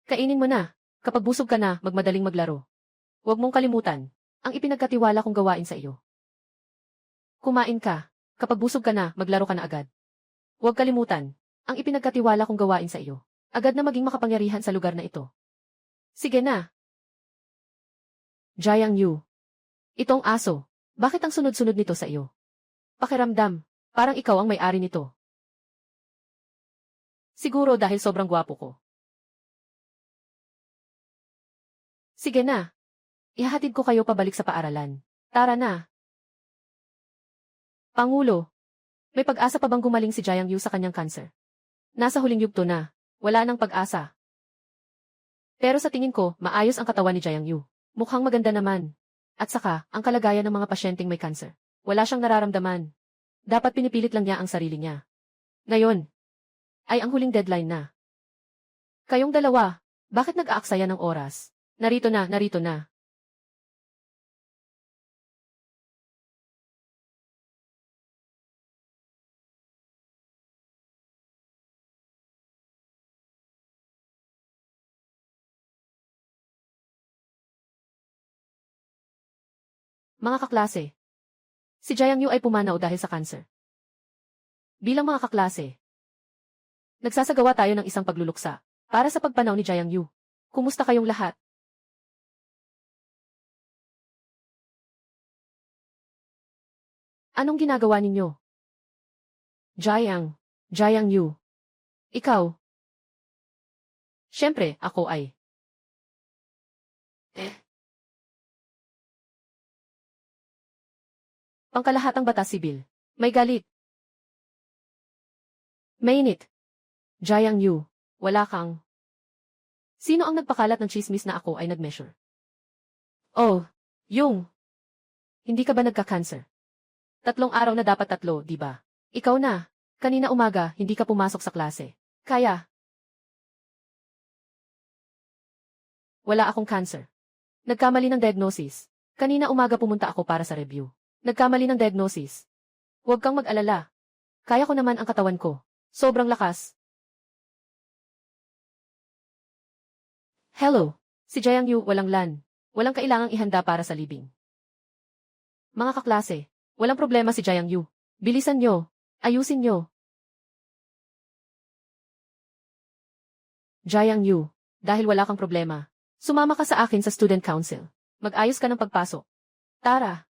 Kainin mo na. Kapag busog ka na, magmadaling maglaro. Huwag mong kalimutan. Ang ipinagkatiwala kong gawain sa iyo. Kumain ka. Kapag busog ka na, maglaro ka na agad. Huwag kalimutan. Ang ipinagkatiwala kong gawain sa iyo. Agad na maging makapangyarihan sa lugar na ito. Sige na. Jiang Yu. Itong aso. Bakit ang sunod-sunod nito sa iyo? Pakiramdam. Parang ikaw ang may-ari nito. Siguro dahil sobrang gwapo ko. Sige na. Ihahatid ko kayo pabalik sa paaralan. Tara na. Pangulo, may pag-asa pa bang gumaling si Jiang Yu sa kanyang cancer? Nasa huling yugto na. Wala nang pag-asa. Pero sa tingin ko, maayos ang katawan ni Jiang Yu. Mukhang maganda naman. At saka, ang kalagayan ng mga pasyenteng may cancer. Wala siyang nararamdaman. Dapat pinipilit lang niya ang sarili niya. Ngayon, ay ang huling deadline na. Kayong dalawa, bakit nag-aaksaya ng oras? Narito na, narito na. Mga kaklase, si Jiang Yu ay pumanaw dahil sa cancer. Bilang mga kaklase, nagsasagawa tayo ng isang pagluluksa para sa pagpanaw ni Jiang Yu. Kumusta kayong lahat? Anong ginagawa ninyo? Jiang Yu. Ikaw. Siyempre, ako ay. Pangkalahatang batas sibil. May galit. Mainit. Jiang Yu, wala kang. Sino ang nagpakalat ng chismis na ako ay nag-measure? Oh, Yung. Hindi ka ba nagka-cancer? 3 araw na dapat 3, di ba? Ikaw na. Kanina umaga, hindi ka pumasok sa klase. Kaya. Wala akong cancer. Nagkamali ng diagnosis. Kanina umaga pumunta ako para sa review. Nagkamali ng diagnosis. Huwag kang mag-alala. Kaya ko naman ang katawan ko. Sobrang lakas. Hello. Si Jiang Yu walang lan. Walang kailangang ihanda para sa libing. Mga kaklase, walang problema si Jiang Yu. Bilisan nyo. Ayusin nyo. Jiang Yu, dahil wala kang problema, sumama ka sa akin sa student council. Mag-ayos ka ng pagpasok. Tara.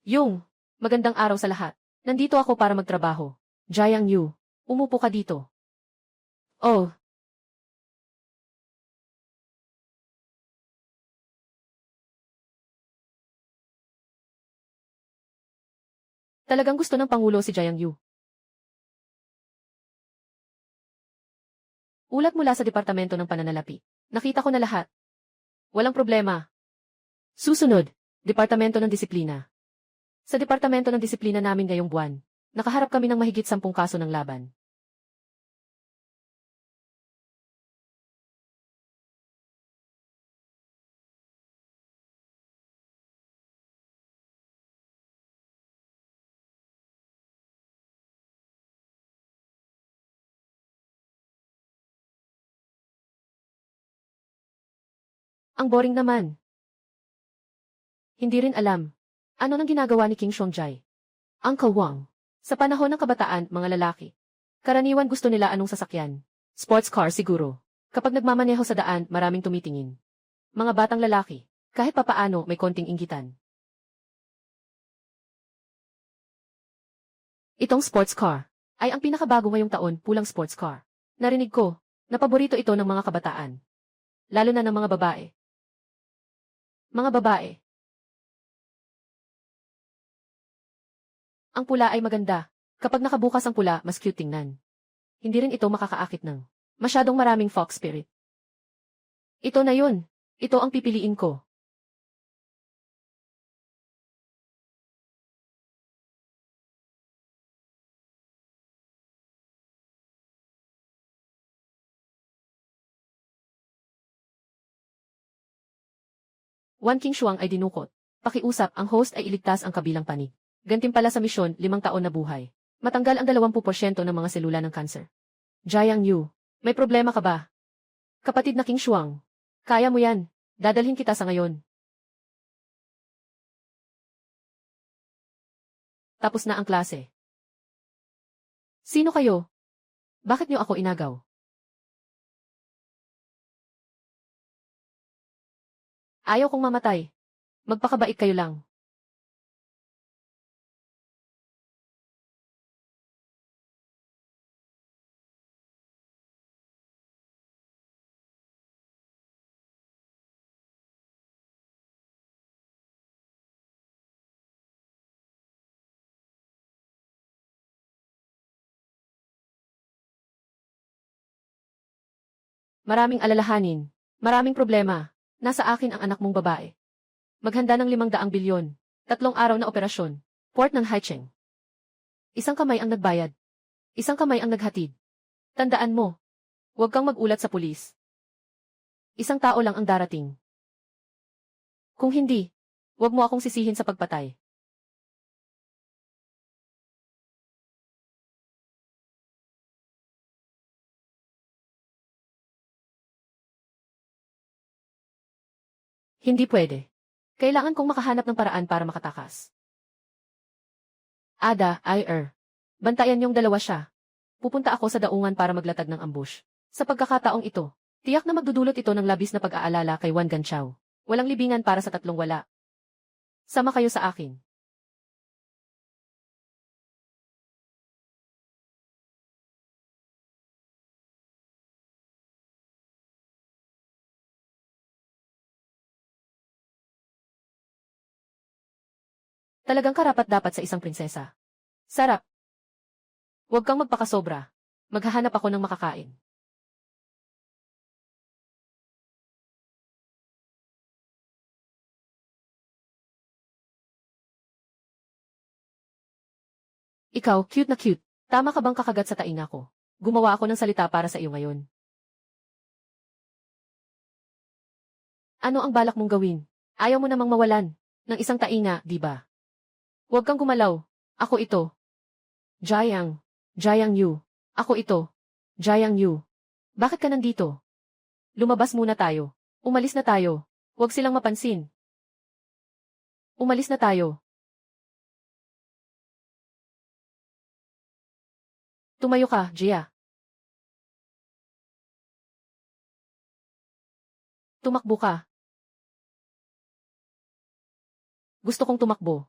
Yung, magandang araw sa lahat. Nandito ako para magtrabaho. Jiang Yu, umupo ka dito. Oh. Talagang gusto ng Pangulo si Jiang Yu. Ulat mula sa Departamento ng Pananalapi. Nakita ko na lahat. Walang problema. Susunod, Departamento ng Disiplina. Sa Departamento ng Disiplina namin ngayong buwan, nakaharap kami ng mahigit 10 kaso ng laban. Ang boring naman. Hindi rin alam. Ano nang ginagawa ni King Xiongzhai? Uncle Wang. Sa panahon ng kabataan, mga lalaki. Karaniwan gusto nila anong sasakyan. Sports car siguro. Kapag nagmamaneho sa daan, maraming tumitingin. Mga batang lalaki. Kahit papaano, may konting inggitan. Itong sports car ay ang pinakabago ngayong taon, pulang sports car. Narinig ko, na paborito ito ng mga kabataan. Lalo na ng mga babae. Mga babae. Ang pula ay maganda. Kapag nakabukas ang pula, mas cute tingnan. Hindi rin ito makakaakit ng masyadong maraming fox spirit. Ito na yun. Ito ang pipiliin ko. Wan King Shuang ay dinukot. Pakiusap, ang host ay iligtas ang kabilang panig. Gantimpala sa misyon, 5 taon na buhay. Matanggal ang 20% ng mga selula ng cancer. Jiang Yu, may problema ka ba? Kapatid na King Shuang. Kaya mo yan. Dadalhin kita sa ngayon. Tapos na ang klase. Sino kayo? Bakit niyo ako inagaw? Ayaw kong mamatay. Magpakabait kayo lang. Maraming alalahanin. Maraming problema. Nasa akin ang anak mong babae. Maghanda ng 500 bilyon. 3 araw na operasyon. Port ng Haicheng. Isang kamay ang nagbayad. Isang kamay ang naghatid. Tandaan mo. Huwag kang mag-ulat sa pulis. Isang tao lang ang darating. Kung hindi, huwag mo akong sisihin sa pagpatay. Hindi pwede. Kailangan kong makahanap ng paraan para makatakas. Ada, bantayan yung dalawa siya. Pupunta ako sa daungan para maglatag ng ambush. Sa pagkakataong ito, tiyak na magdudulot ito ng labis na pag-aalala kay Wan Ganchao. Walang libingan para sa tatlong wala. Sama kayo sa akin. Talagang karapat-dapat sa isang prinsesa. Sarap. Huwag kang magpakasobra. Maghahanap ako ng makakain. Ikaw, cute na cute. Tama ka bang kakagat sa tainga ko? Gumawa ako ng salita para sa iyo ngayon. Ano ang balak mong gawin? Ayaw mo namang mawalan ng isang tainga, di ba? Huwag kang gumalaw. Ako ito. Jiang. Jiang Yu. Ako ito. Jiang Yu. Bakit ka nandito? Lumabas muna tayo. Umalis na tayo. Huwag silang mapansin. Umalis na tayo. Tumayo ka, Jia. Tumakbo ka. Gusto kong tumakbo.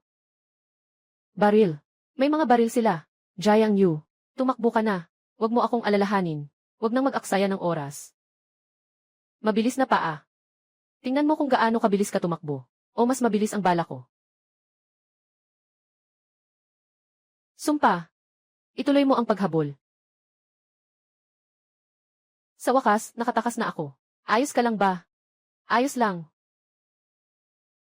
Baril. May mga baril sila. Jiang Yu. Tumakbo ka na. Huwag mo akong alalahanin. Huwag nang mag-aksaya ng oras. Mabilis na paa. Tingnan mo kung gaano kabilis ka tumakbo. O mas mabilis ang bala ko. Sumpa. Ituloy mo ang paghabol. Sa wakas, nakatakas na ako. Ayos ka lang ba? Ayos lang.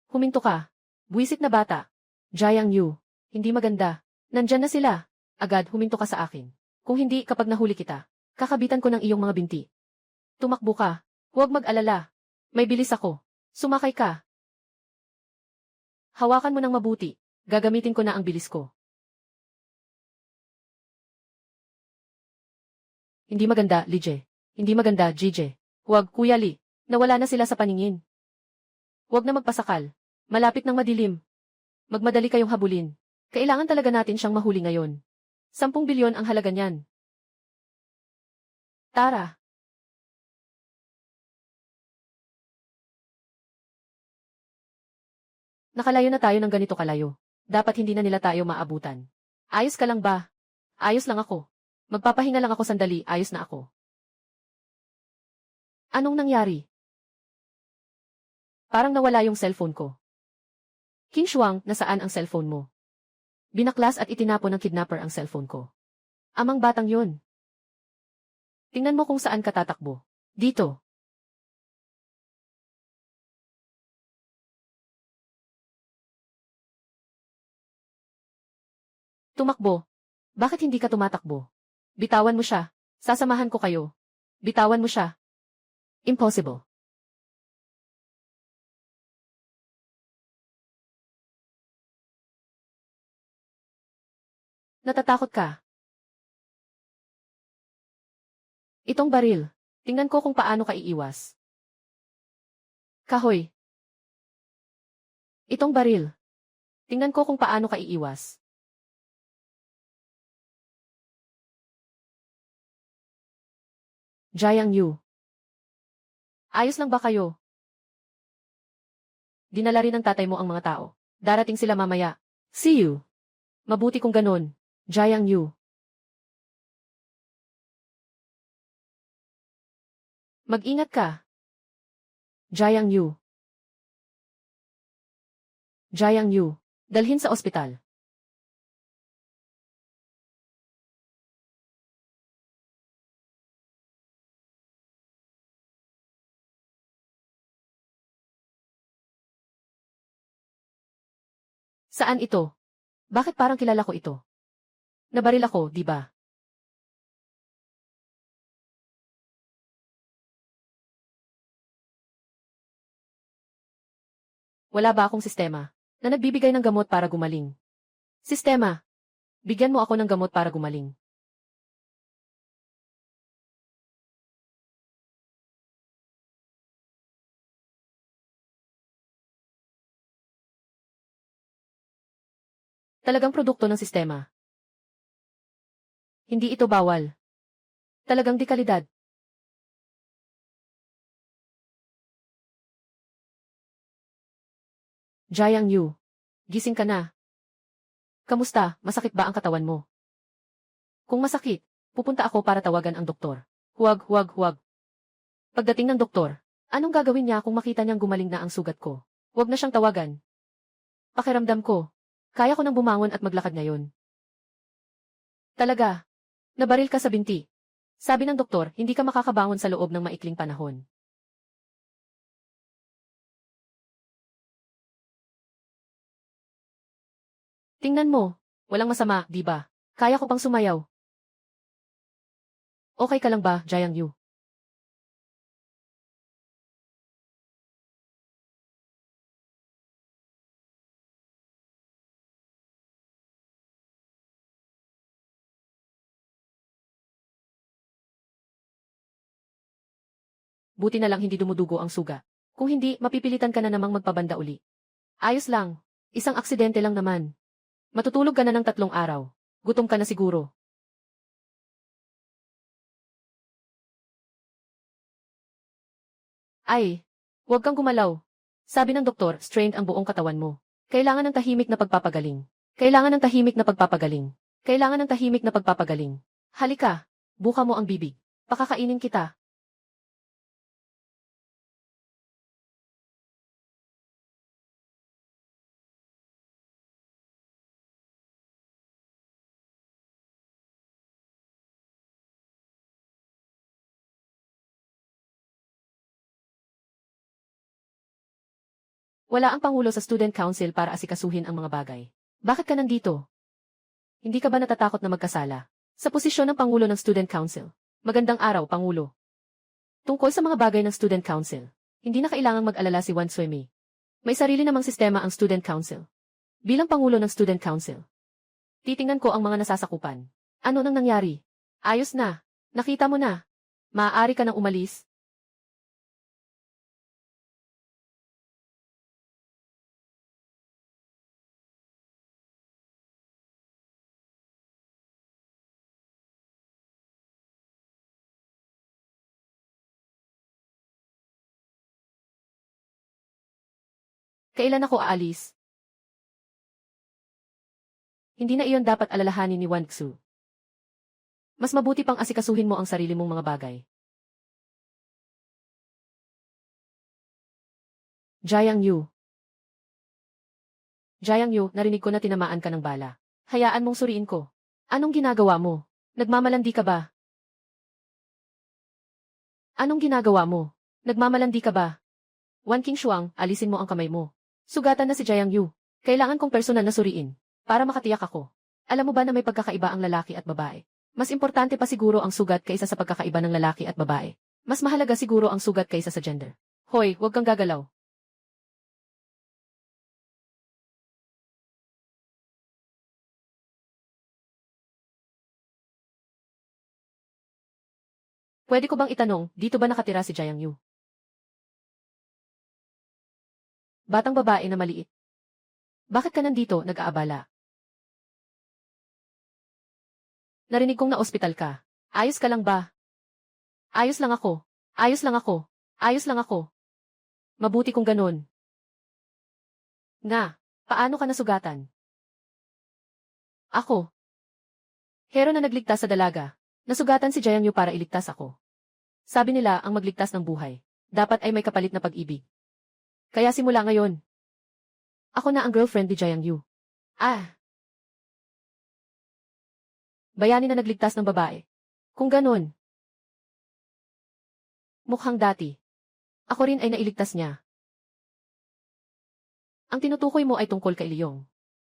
Huminto ka. Buwisit na bata. Jiang Yu. Hindi maganda. Nandyan na sila. Agad huminto ka sa akin. Kung hindi kapag nahuli kita, kakabitan ko ng iyong mga binti. Tumakbo ka. Huwag mag-alala. May bilis ako. Sumakay ka. Hawakan mo ng mabuti. Gagamitin ko na ang bilis ko. Hindi maganda, Lije. Hindi maganda, Jije. Huwag, Kuya Li. Nawala na sila sa paningin. Huwag na magpasakal. Malapit ng madilim. Magmadali kayong habulin. Kailangan talaga natin siyang mahuli ngayon. 10 bilyon ang halaga niyan. Tara. Nakalayo na tayo ng ganito kalayo. Dapat hindi na nila tayo maabutan. Ayos ka lang ba? Ayos lang ako. Magpapahinga lang ako sandali, ayos na ako. Anong nangyari? Parang nawala yung cellphone ko. King Shuang, nasaan ang cellphone mo? Binaklas at itinapon ng kidnapper ang cellphone ko. Amang batang yun. Tingnan mo kung saan ka tatakbo. Dito. Tumakbo. Bakit hindi ka tumatakbo? Bitawan mo siya. Sasamahan ko kayo. Bitawan mo siya. Impossible. Natatakot ka. Itong baril. Tingnan ko kung paano ka iiwas. Kahoy. Itong baril. Tingnan ko kung paano ka iiwas. Jiang Yu. Ayos lang ba kayo? Dinala rin ng tatay mo ang mga tao. Darating sila mamaya. See you. Mabuti kung ganun. Jiang Yu. Mag-ingat ka. Jiang Yu. Jiang Yu. Dalhin sa ospital. Saan ito? Bakit parang kilala ko ito? Nabaril ako, di ba? Wala ba akong sistema na nagbibigay ng gamot para gumaling? Sistema. Bigyan mo ako ng gamot para gumaling. Talagang produkto ng sistema. Hindi ito bawal. Talagang di kalidad. Jiang Yu. Gising ka na. Kamusta? Masakit ba ang katawan mo? Kung masakit, pupunta ako para tawagan ang doktor. Huwag. Pagdating ng doktor, anong gagawin niya kung makita niyang gumaling na ang sugat ko? Huwag na siyang tawagan. Pakiramdam ko, kaya ko nang bumangon at maglakad ngayon. Talaga? Nabaril ka sa binti. Sabi ng doktor, hindi ka makakabangon sa loob ng maikling panahon. Tingnan mo, walang masama, di ba? Kaya ko pang sumayaw. Okay ka lang ba, Jiang Yu? Buti na lang hindi dumudugo ang suga. Kung hindi, mapipilitan ka na namang magpabanda uli. Ayos lang. Isang aksidente lang naman. Matutulog ka na ng 3 araw. Gutom ka na siguro. Ay, huwag kang gumalaw. Sabi ng doktor, strained ang buong katawan mo. Kailangan ng tahimik na pagpapagaling. Kailangan ng tahimik na pagpapagaling. Kailangan ng tahimik na pagpapagaling. Halika, buka mo ang bibig. Pakakainin kita. Wala ang Pangulo sa Student Council para asikasuhin ang mga bagay. Bakit ka nandito? Hindi ka ba natatakot na magkasala? Sa posisyon ng Pangulo ng Student Council. Magandang araw, Pangulo. Tungkol sa mga bagay ng Student Council, hindi na kailangang mag-alala si Wan Suimi. May sarili namang sistema ang Student Council. Bilang Pangulo ng Student Council, titingnan ko ang mga nasasakupan. Ano nang nangyari? Ayos na. Nakita mo na. Maaari ka nang umalis. Kailan ako aalis? Hindi na iyon dapat alalahanin ni Wan Xu. Mas mabuti pang asikasuhin mo ang sarili mong mga bagay. Jiang Yu. Jiang Yu, narinig ko na tinamaan ka ng bala. Hayaan mong suriin ko. Anong ginagawa mo? Nagmamalandi ka ba? Anong ginagawa mo? Nagmamalandi ka ba? Wan Qingshuang, alisin mo ang kamay mo. Sugatan na si Jiang Yu. Kailangan kong personal na suriin. Para makatiyak ako. Alam mo ba na may pagkakaiba ang lalaki at babae? Mas importante pa siguro ang sugat kaysa sa pagkakaiba ng lalaki at babae. Mas mahalaga siguro ang sugat kaysa sa gender. Hoy, huwag kang gagalaw. Pwede ko bang itanong, dito ba nakatira si Jiang Yu? Batang babae na maliit. Bakit ka nandito, nag-aabala? Narinig kong na-ospital ka. Ayos ka lang ba? Ayos lang ako. Ayos lang ako. Ayos lang ako. Mabuti kung ganun. Nga, paano ka nasugatan? Ako. Hero na nagligtas sa dalaga. Nasugatan si Jiang Yu para iligtas ako. Sabi nila ang magligtas ng buhay. Dapat ay may kapalit na pag-ibig. Kaya simula ngayon, ako na ang girlfriend ni Jiang Yu. Ah, bayani na nagligtas ng babae. Kung ganun, mukhang dati. Ako rin ay nailigtas niya. Ang tinutukoy mo ay tungkol kay Leong.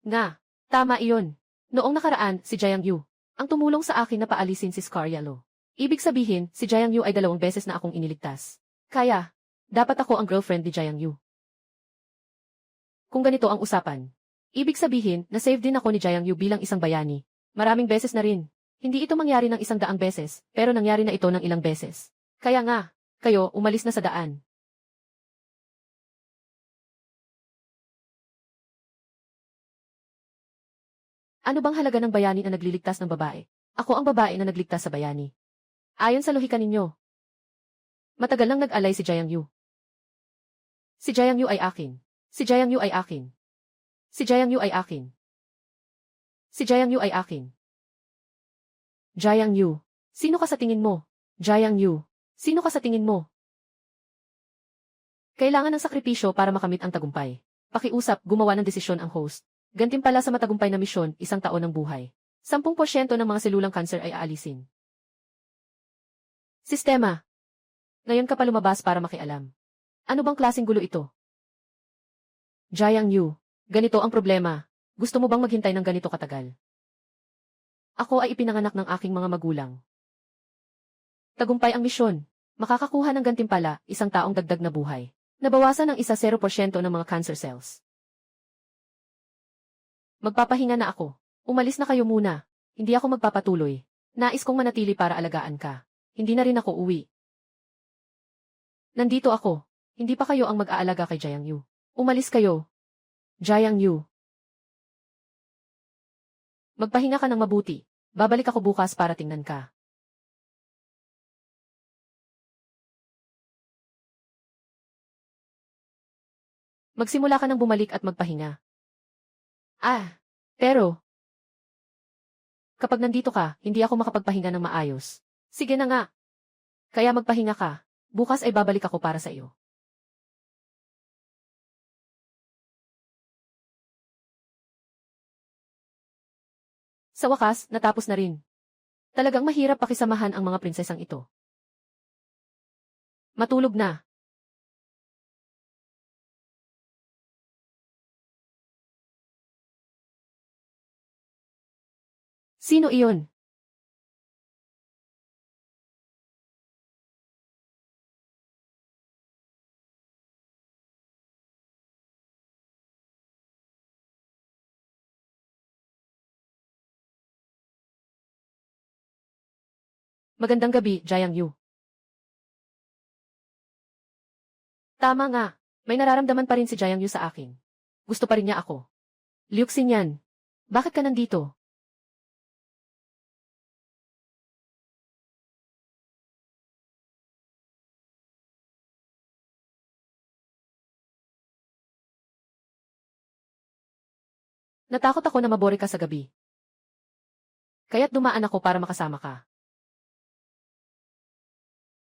Nga, tama iyon. Noong nakaraan, si Jiang Yu ang tumulong sa akin na paalisin si Scar Yellow. Ibig sabihin, si Jiang Yu ay 2 beses na akong iniligtas. Kaya, dapat ako ang girlfriend ni Jiang Yu. Kung ganito ang usapan, ibig sabihin, na-save din ako ni Jiang Yu bilang isang bayani. Maraming beses na rin. Hindi ito mangyari ng 100 beses, pero nangyari na ito ng ilang beses. Kaya nga, kayo, umalis na sa daan. Ano bang halaga ng bayani na nagliligtas ng babae? Ako ang babae na nagligtas sa bayani. Ayon sa lohika ninyo, matagal nang nag-alay si Jiang Yu. Si Jiang Yu ay akin. Si Jiang Yu ay akin. Si Jiang Yu ay akin. Si Jiang Yu ay akin. Jiang Yu, sino ka sa tingin mo? Jiang Yu, sino ka sa tingin mo? Kailangan ng sakripisyo para makamit ang tagumpay. Pakiusap, gumawa ng desisyon ang host. Gantimpala sa matagumpay na misyon, 1 taon ng buhay. 10% ng mga selulang kanser ay aalisin. Sistema. Ngayon ka pa lumabas para makialam. Ano bang klaseng gulo ito? Jiang Yu, ganito ang problema. Gusto mo bang maghintay ng ganito katagal? Ako ay ipinanganak ng aking mga magulang. Tagumpay ang misyon. Makakakuha ng gantimpala, 1 taong dagdag na buhay. Nabawasan ng 0% ng mga cancer cells. Magpapahinga na ako. Umalis na kayo muna. Hindi ako magpapatuloy. Nais kong manatili para alagaan ka. Hindi na rin ako uwi. Nandito ako. Hindi pa kayo ang mag-aalaga kay Jiang Yu. Umalis kayo. Jiang Yu. Magpahinga ka ng mabuti. Babalik ako bukas para tingnan ka. Magsimula ka ng bumalik at magpahinga. Ah, pero kapag nandito ka, hindi ako makapagpahinga ng maayos. Sige na nga. Kaya magpahinga ka. Bukas ay babalik ako para sa iyo. Sa wakas, natapos na rin. Talagang mahirap pakisamahan ang mga prinsesang ito. Matulog na. Sino iyon? Magandang gabi, Jiang Yu. Tama nga. May nararamdaman pa rin si Jiang Yu sa akin. Gusto pa rin niya ako. Liu Xinyan. Bakit ka nandito? Natakot ako na mabore ka sa gabi. Kaya't dumaan ako para makasama ka.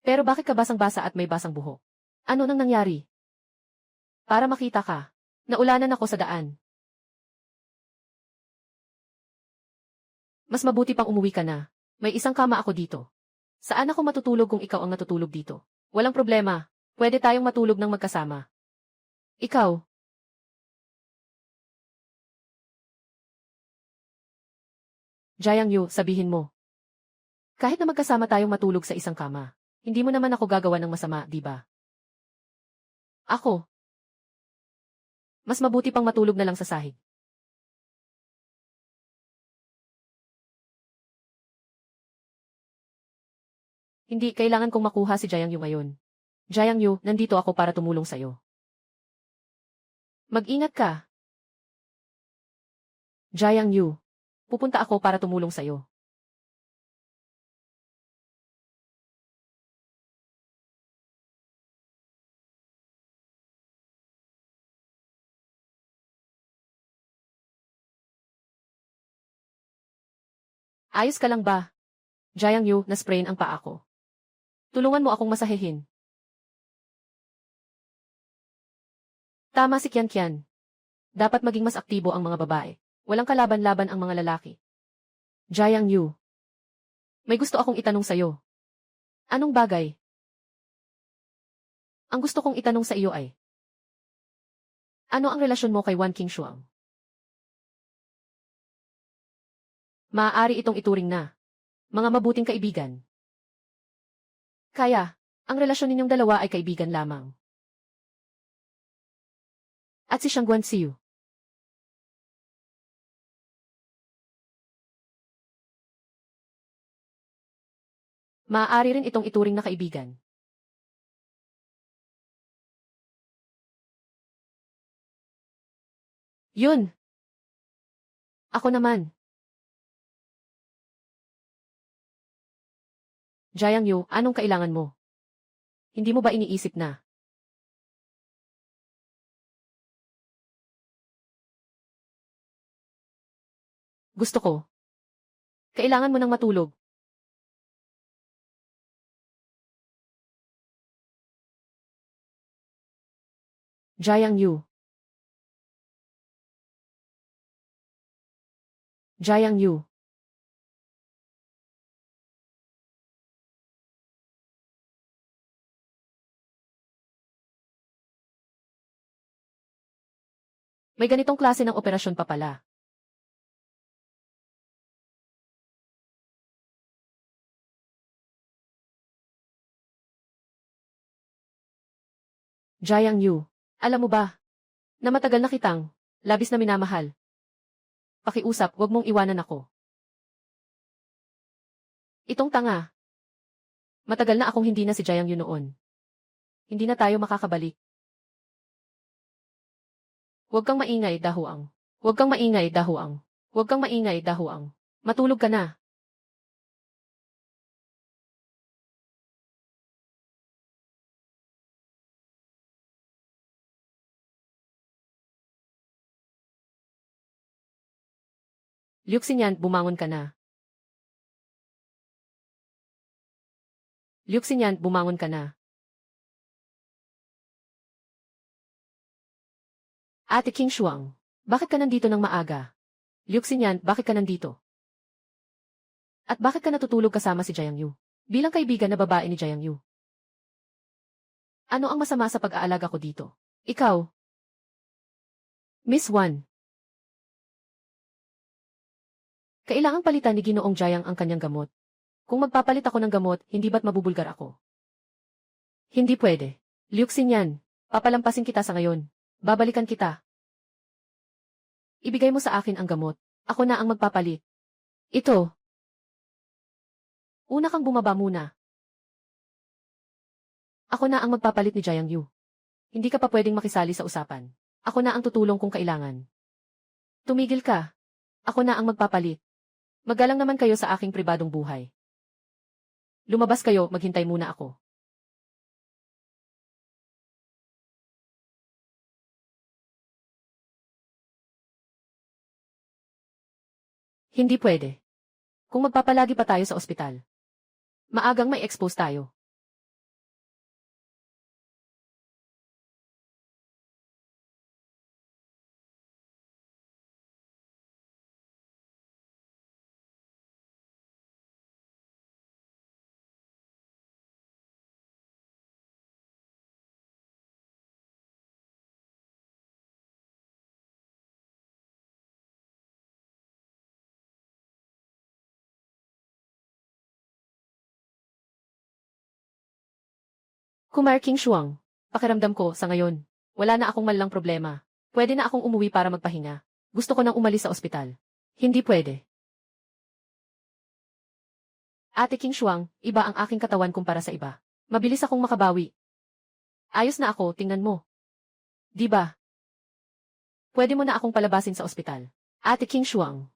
Pero bakit ka basang-basa at may basang buhok? Ano nang nangyari? Para makita ka. Naulanan ako sa daan. Mas mabuti pang umuwi ka na. May 1 kama ako dito. Saan ako matutulog kung ikaw ang natutulog dito? Walang problema. Pwede tayong matulog ng magkasama. Ikaw. Jiang Yu, sabihin mo. Kahit na magkasama tayong matulog sa 1 kama, hindi mo naman ako gagawa ng masama, di ba? Ako. Mas mabuti pang matulog na lang sa sahig. Hindi, kailangan kong makuha si Jiang Yu ngayon. Jiang Yu, nandito ako para tumulong sa'yo. Mag-ingat ka. Jiang Yu. Pupunta ako para tumulong sa'yo. Ayos ka lang ba? Jiang Yu, na-sprain ang paa ko. Tulungan mo akong masahehin. Tama si Kian Kian. Dapat maging mas aktibo ang mga babae. Walang kalaban-laban ang mga lalaki. Jiang Yu. May gusto akong itanong sa'yo. Anong bagay? Ang gusto kong itanong sa iyo ay, ano ang relasyon mo kay Wan Qingshuang? Maaari itong ituring na mga mabuting kaibigan. Kaya, ang relasyon ninyong dalawa ay kaibigan lamang. At si Shang Guanxiu. Maaari rin itong ituring na kaibigan. Yun! Ako naman. Jiang Yu, anong kailangan mo? Hindi mo ba iniisip na? Gusto ko. Kailangan mo nang matulog. Jiang Yu. Jiang Yu. May ganitong klase ng operasyon pa pala. Jiang Yu. Alam mo ba, na matagal na kitang, labis na minamahal. Pakiusap, wag mong iwanan ako. Itong tanga. Matagal na akong hindi na si Jiang Yu noon. Hindi na tayo makakabalik. Huwag kang maingay, dahuang. Huwag kang maingay, dahuang. Huwag kang maingay, dahuang. Matulog ka na. Liu Xinyan, bumangon ka na. Liu Xinyan, bumangon ka na. Ate Qingshuang, bakit ka nandito ng maaga? Liu Xinyan, bakit ka nandito? At bakit ka natutulog kasama si Jiang Yu? Bilang kaibigan na babae ni Jiang Yu. Ano ang masama sa pag-aalaga ko dito? Ikaw, Miss Wan. Kailangang palitan ni Ginoong Jiang ang kanyang gamot. Kung magpapalit ako ng gamot, hindi ba't mabubulgar ako? Hindi pwede. Liu Xinyan, papalampasin kita sa ngayon. Babalikan kita. Ibigay mo sa akin ang gamot. Ako na ang magpapalit. Ito. Una kang bumaba muna. Ako na ang magpapalit ni Jiang Yu. Hindi ka pa pwedeng makisali sa usapan. Ako na ang tutulong kung kailangan. Tumigil ka. Ako na ang magpapalit. Magalang naman kayo sa aking pribadong buhay. Lumabas kayo, maghintay muna ako. Hindi pwede. Kung magpapalagi pa tayo sa ospital, maagang may expose tayo. Kumar Qingshuang, pakiramdam ko sa ngayon, wala na akong malang problema. Pwede na akong umuwi para magpahinga. Gusto ko nang umalis sa ospital. Hindi pwede. Ate Qingshuang, iba ang aking katawan kumpara sa iba. Mabilis akong makabawi. Ayos na ako, tingnan mo. Di ba? Pwede mo na akong palabasin sa ospital. Ate Qingshuang.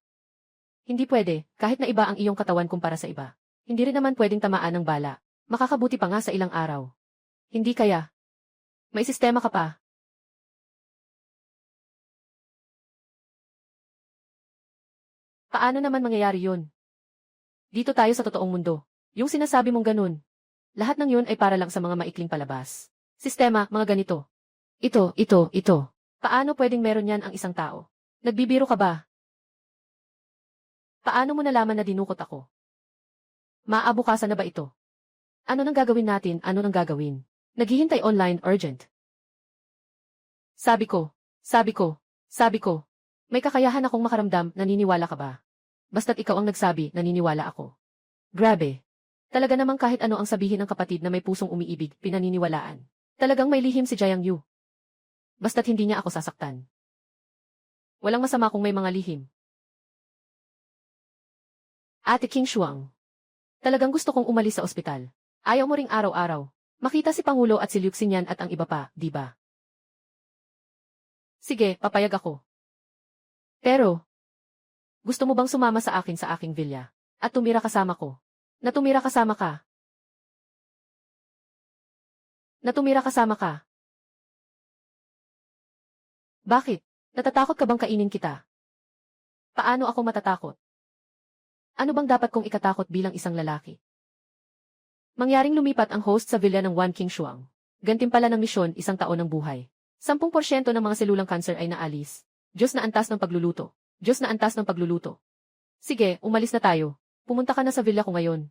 Hindi pwede, kahit na iba ang iyong katawan kumpara sa iba. Hindi rin naman pwedeng tamaan ng bala. Makakabuti pa nga sa ilang araw. Hindi kaya. May sistema ka pa. Paano naman mangyayari yun? Dito tayo sa totoong mundo. Yung sinasabi mong ganun. Lahat ng yun ay para lang sa mga maikling palabas. Sistema, mga ganito. Ito. Paano pwedeng meron yan ang isang tao? Nagbibiro ka ba? Paano mo nalaman na dinukot ako? Maabukasan na ba ito? Ano nang gagawin natin? Ano nang gagawin? Naghihintay online, urgent. Sabi ko. May kakayahan akong makaramdam, naniniwala ka ba? Basta't ikaw ang nagsabi, naniniwala ako. Grabe. Talaga namang kahit ano ang sabihin ng kapatid na may pusong umiibig, pinaniniwalaan. Talagang may lihim si Jiang Yu. Basta't hindi niya ako sasaktan. Walang masama kung may mga lihim. Ate King Shuang. Talagang gusto kong umalis sa ospital. Ayaw mo ring araw-araw. Makita si Pangulo at si Liu Xinyan at ang iba pa, di ba? Sige, papayag ako. Pero, gusto mo bang sumama sa aking villa? At tumira kasama ko? Natumira kasama ka? Bakit? Natatakot ka bang kainin kita? Paano ako matatakot? Ano bang dapat kong ikatakot bilang isang lalaki? Mangyaring lumipat ang host sa villa ng Wan King Shuang. Gantimpala ng misyon, 1 taon ng buhay. 10% ng mga selulang cancer ay naalis. Diyos na antas ng pagluluto. Sige, umalis na tayo. Pumunta ka na sa villa ko ngayon.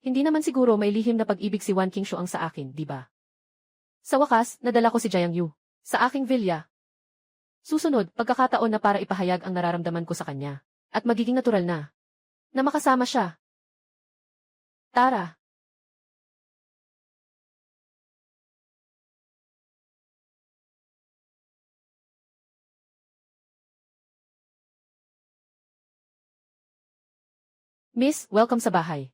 Hindi naman siguro may lihim na pag-ibig si Wan King Shuang sa akin, di ba? Sa wakas, nadala ko si Jiang Yu sa aking villa. Susunod, pagkakataon na para ipahayag ang nararamdaman ko sa kanya. At magiging natural na makasama siya. Tara. Miss, welcome sa bahay.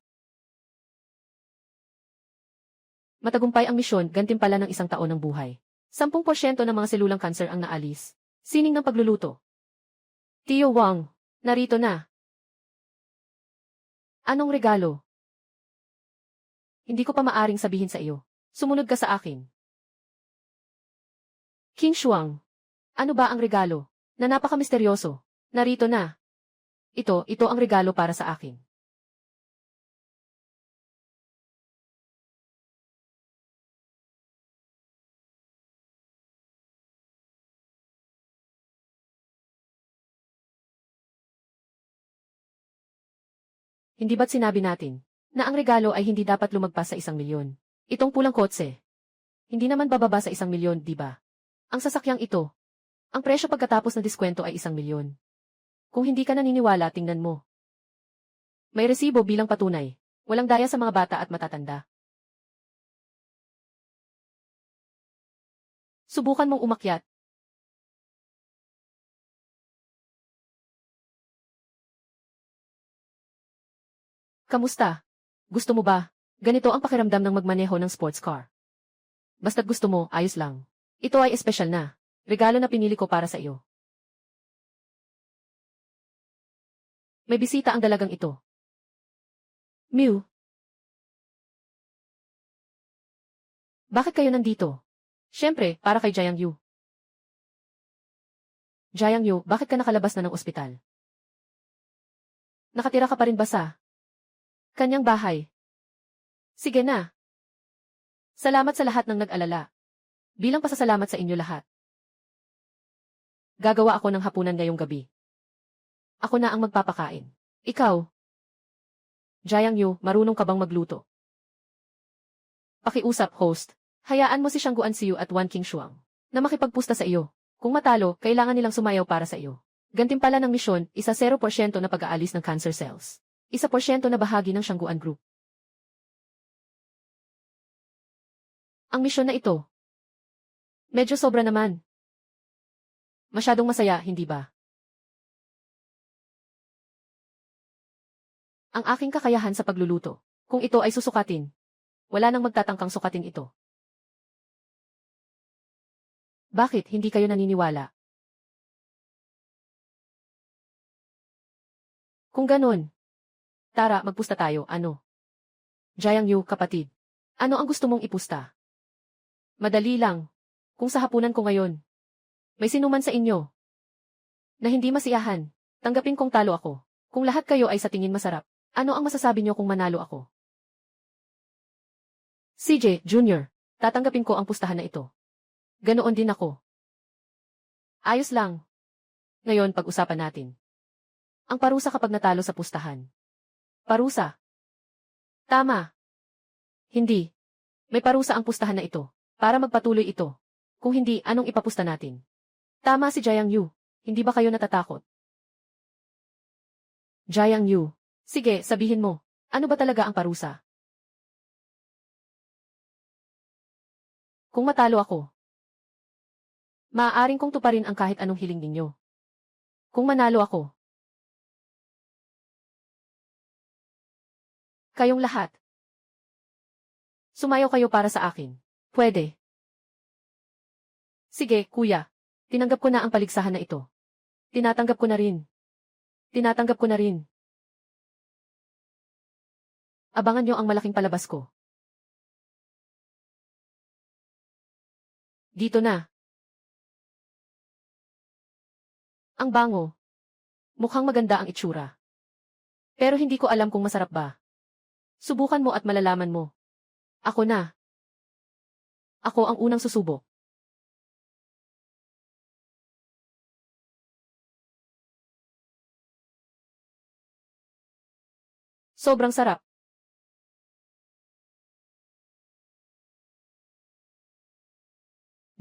Matagumpay ang misyon, gantimpala ng 1 taon ng buhay. 10% ng mga selulang cancer ang naalis. Sining ng pagluluto. Tio Wang, narito na. Anong regalo? Hindi ko pa maaring sabihin sa iyo. Sumunod ka sa akin. King Shuang. Ano ba ang regalo? Na napaka-misteryoso. Narito na. Ito ang regalo para sa akin. Hindi ba't sinabi natin na ang regalo ay hindi dapat lumagpas sa 1 milyon? Itong pulang kotse. Hindi naman bababa sa 1 milyon, di ba? Ang sasakyang ito. Ang presyo pagkatapos ng diskwento ay 1 milyon. Kung hindi ka naniniwala, tingnan mo. May resibo bilang patunay. Walang daya sa mga bata at matatanda. Subukan mong umakyat. Kamusta? Gusto mo ba? Ganito ang pakiramdam ng magmaneho ng sports car. Basta't gusto mo, ayos lang. Ito ay espesyal na. Regalo na pinili ko para sa iyo. May bisita ang dalagang ito. Mew. Bakit kayo nandito? Siyempre, para kay Jiang Yu. Jiang Yu, bakit ka nakalabas na ng ospital? Nakatira ka pa rin ba sa kanyang bahay? Sige na. Salamat sa lahat ng nag-alala. Bilang pasasalamat sa inyo lahat. Gagawa ako ng hapunan ngayong gabi. Ako na ang magpapakain. Ikaw. Jiang Yu, marunong ka bang magluto? Pakiusap, host. Hayaan mo si Shang Guanxiu at Wan King Shuang na makipagpusta sa iyo. Kung matalo, kailangan nilang sumayaw para sa iyo. Gantimpala ng misyon, 0% na pag-aalis ng cancer cells. 1% na bahagi ng Shangguan Group. Ang misyon na ito. Medyo sobra naman. Masyadong masaya, hindi ba? Ang aking kakayahan sa pagluluto. Kung ito ay susukatin, wala nang magtatangkang sukatin ito. Bakit hindi kayo naniniwala? Kung ganon, tara, magpusta tayo, ano? Jiang Yu, kapatid. Ano ang gusto mong ipusta? Madali lang. Kung sa hapunan ko ngayon, may sinuman sa inyo na hindi masiyahan, tanggapin kong talo ako. Kung lahat kayo ay sa tingin masarap, ano ang masasabi niyo kung manalo ako? CJ, Jr., tatanggapin ko ang pustahan na ito. Ganoon din ako. Ayos lang. Ngayon pag-usapan natin. Ang parusa kapag natalo sa pustahan. Parusa. Tama. Hindi. May parusa ang pustahan na ito. Para magpatuloy ito. Kung hindi, anong ipapusta natin? Tama si Jiang Yu. Hindi ba kayo natatakot? Jiang Yu. Sige, sabihin mo. Ano ba talaga ang parusa? Kung matalo ako, maaaring kong tuparin ang kahit anong hiling ninyo. Kung manalo ako, kayong lahat, sumayaw kayo para sa akin. Pwede. Sige, kuya. Tinanggap ko na ang paligsahan na ito. Tinatanggap ko na rin. Tinatanggap ko na rin. Abangan niyo ang malaking palabas ko. Dito na. Ang bango. Mukhang maganda ang itsura. Pero hindi ko alam kung masarap ba. Subukan mo at malalaman mo. Ako na. Ako ang unang susubok. Sobrang sarap.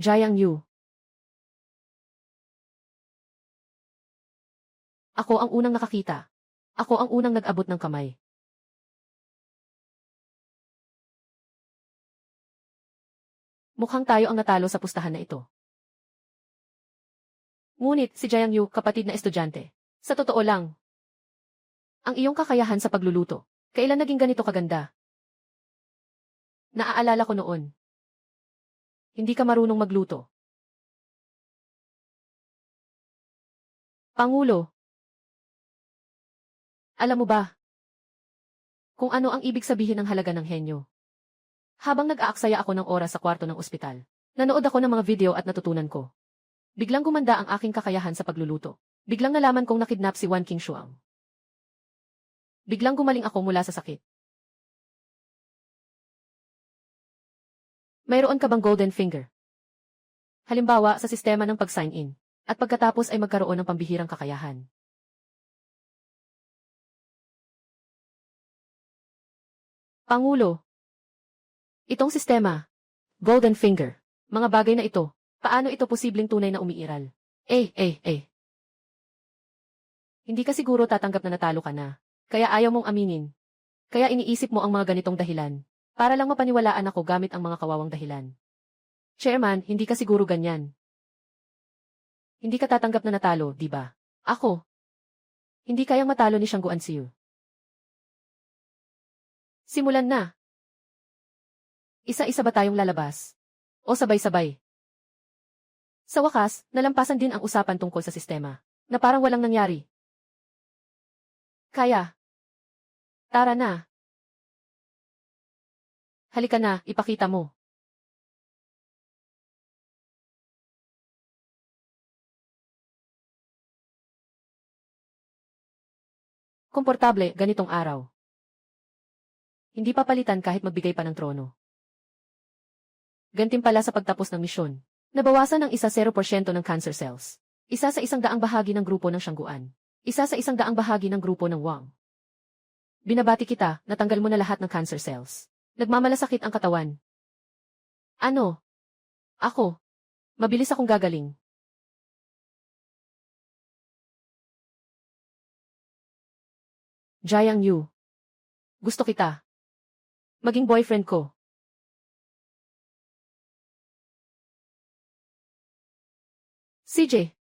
Jiang Yu. Ako ang unang nakakita. Ako ang unang nag-abot ng kamay. Mukhang tayo ang natalo sa pustahan na ito. Ngunit si Jiang Yu, kapatid na estudyante. Sa totoo lang, ang iyong kakayahan sa pagluluto, kailan naging ganito kaganda? Naaalala ko noon. Hindi ka marunong magluto. Pangulo. Alam mo ba kung ano ang ibig sabihin ng halaga ng henyo? Habang nag-aaksaya ako ng oras sa kwarto ng ospital, nanood ako ng mga video at natutunan ko. Biglang gumanda ang aking kakayahan sa pagluluto. Biglang nalaman kong nakidnap si Wan Qingshuang. Biglang gumaling ako mula sa sakit. Mayroon ka bang golden finger? Halimbawa sa sistema ng pag-sign in, at pagkatapos ay magkaroon ng pambihirang kakayahan. Pangulo. Itong sistema, golden finger, mga bagay na ito, paano ito posibleng tunay na umiiral? Hindi ka siguro tatanggap na natalo ka na, kaya ayaw mong aminin. Kaya iniisip mo ang mga ganitong dahilan, para lang mapaniwalaan ako gamit ang mga kawawang dahilan. Chairman, hindi ka siguro ganyan. Hindi ka tatanggap na natalo, di ba? Ako. Hindi kayang matalo ni Shang Guanxiu. Simulan na. Isa-isa ba tayong lalabas? O sabay-sabay? Sa wakas, nalampasan din ang usapan tungkol sa sistema, na parang walang nangyari. Kaya. Tara na. Halika na, ipakita mo. Komportable, ganitong araw. Hindi papalitan kahit magbigay pa ng trono. Gantimpala sa pagtapos ng misyon. Nabawasan ng 0% ng cancer cells. Isa sa 100 bahagi ng grupo ng Shangguan. Isa sa 100 bahagi ng grupo ng Wang. Binabati kita, natanggal mo na lahat ng cancer cells. Nagmamalasakit ang katawan. Ano? Ako. Mabilis akong gagaling. Jiang Yu. Gusto kita. Maging boyfriend ko. CJ.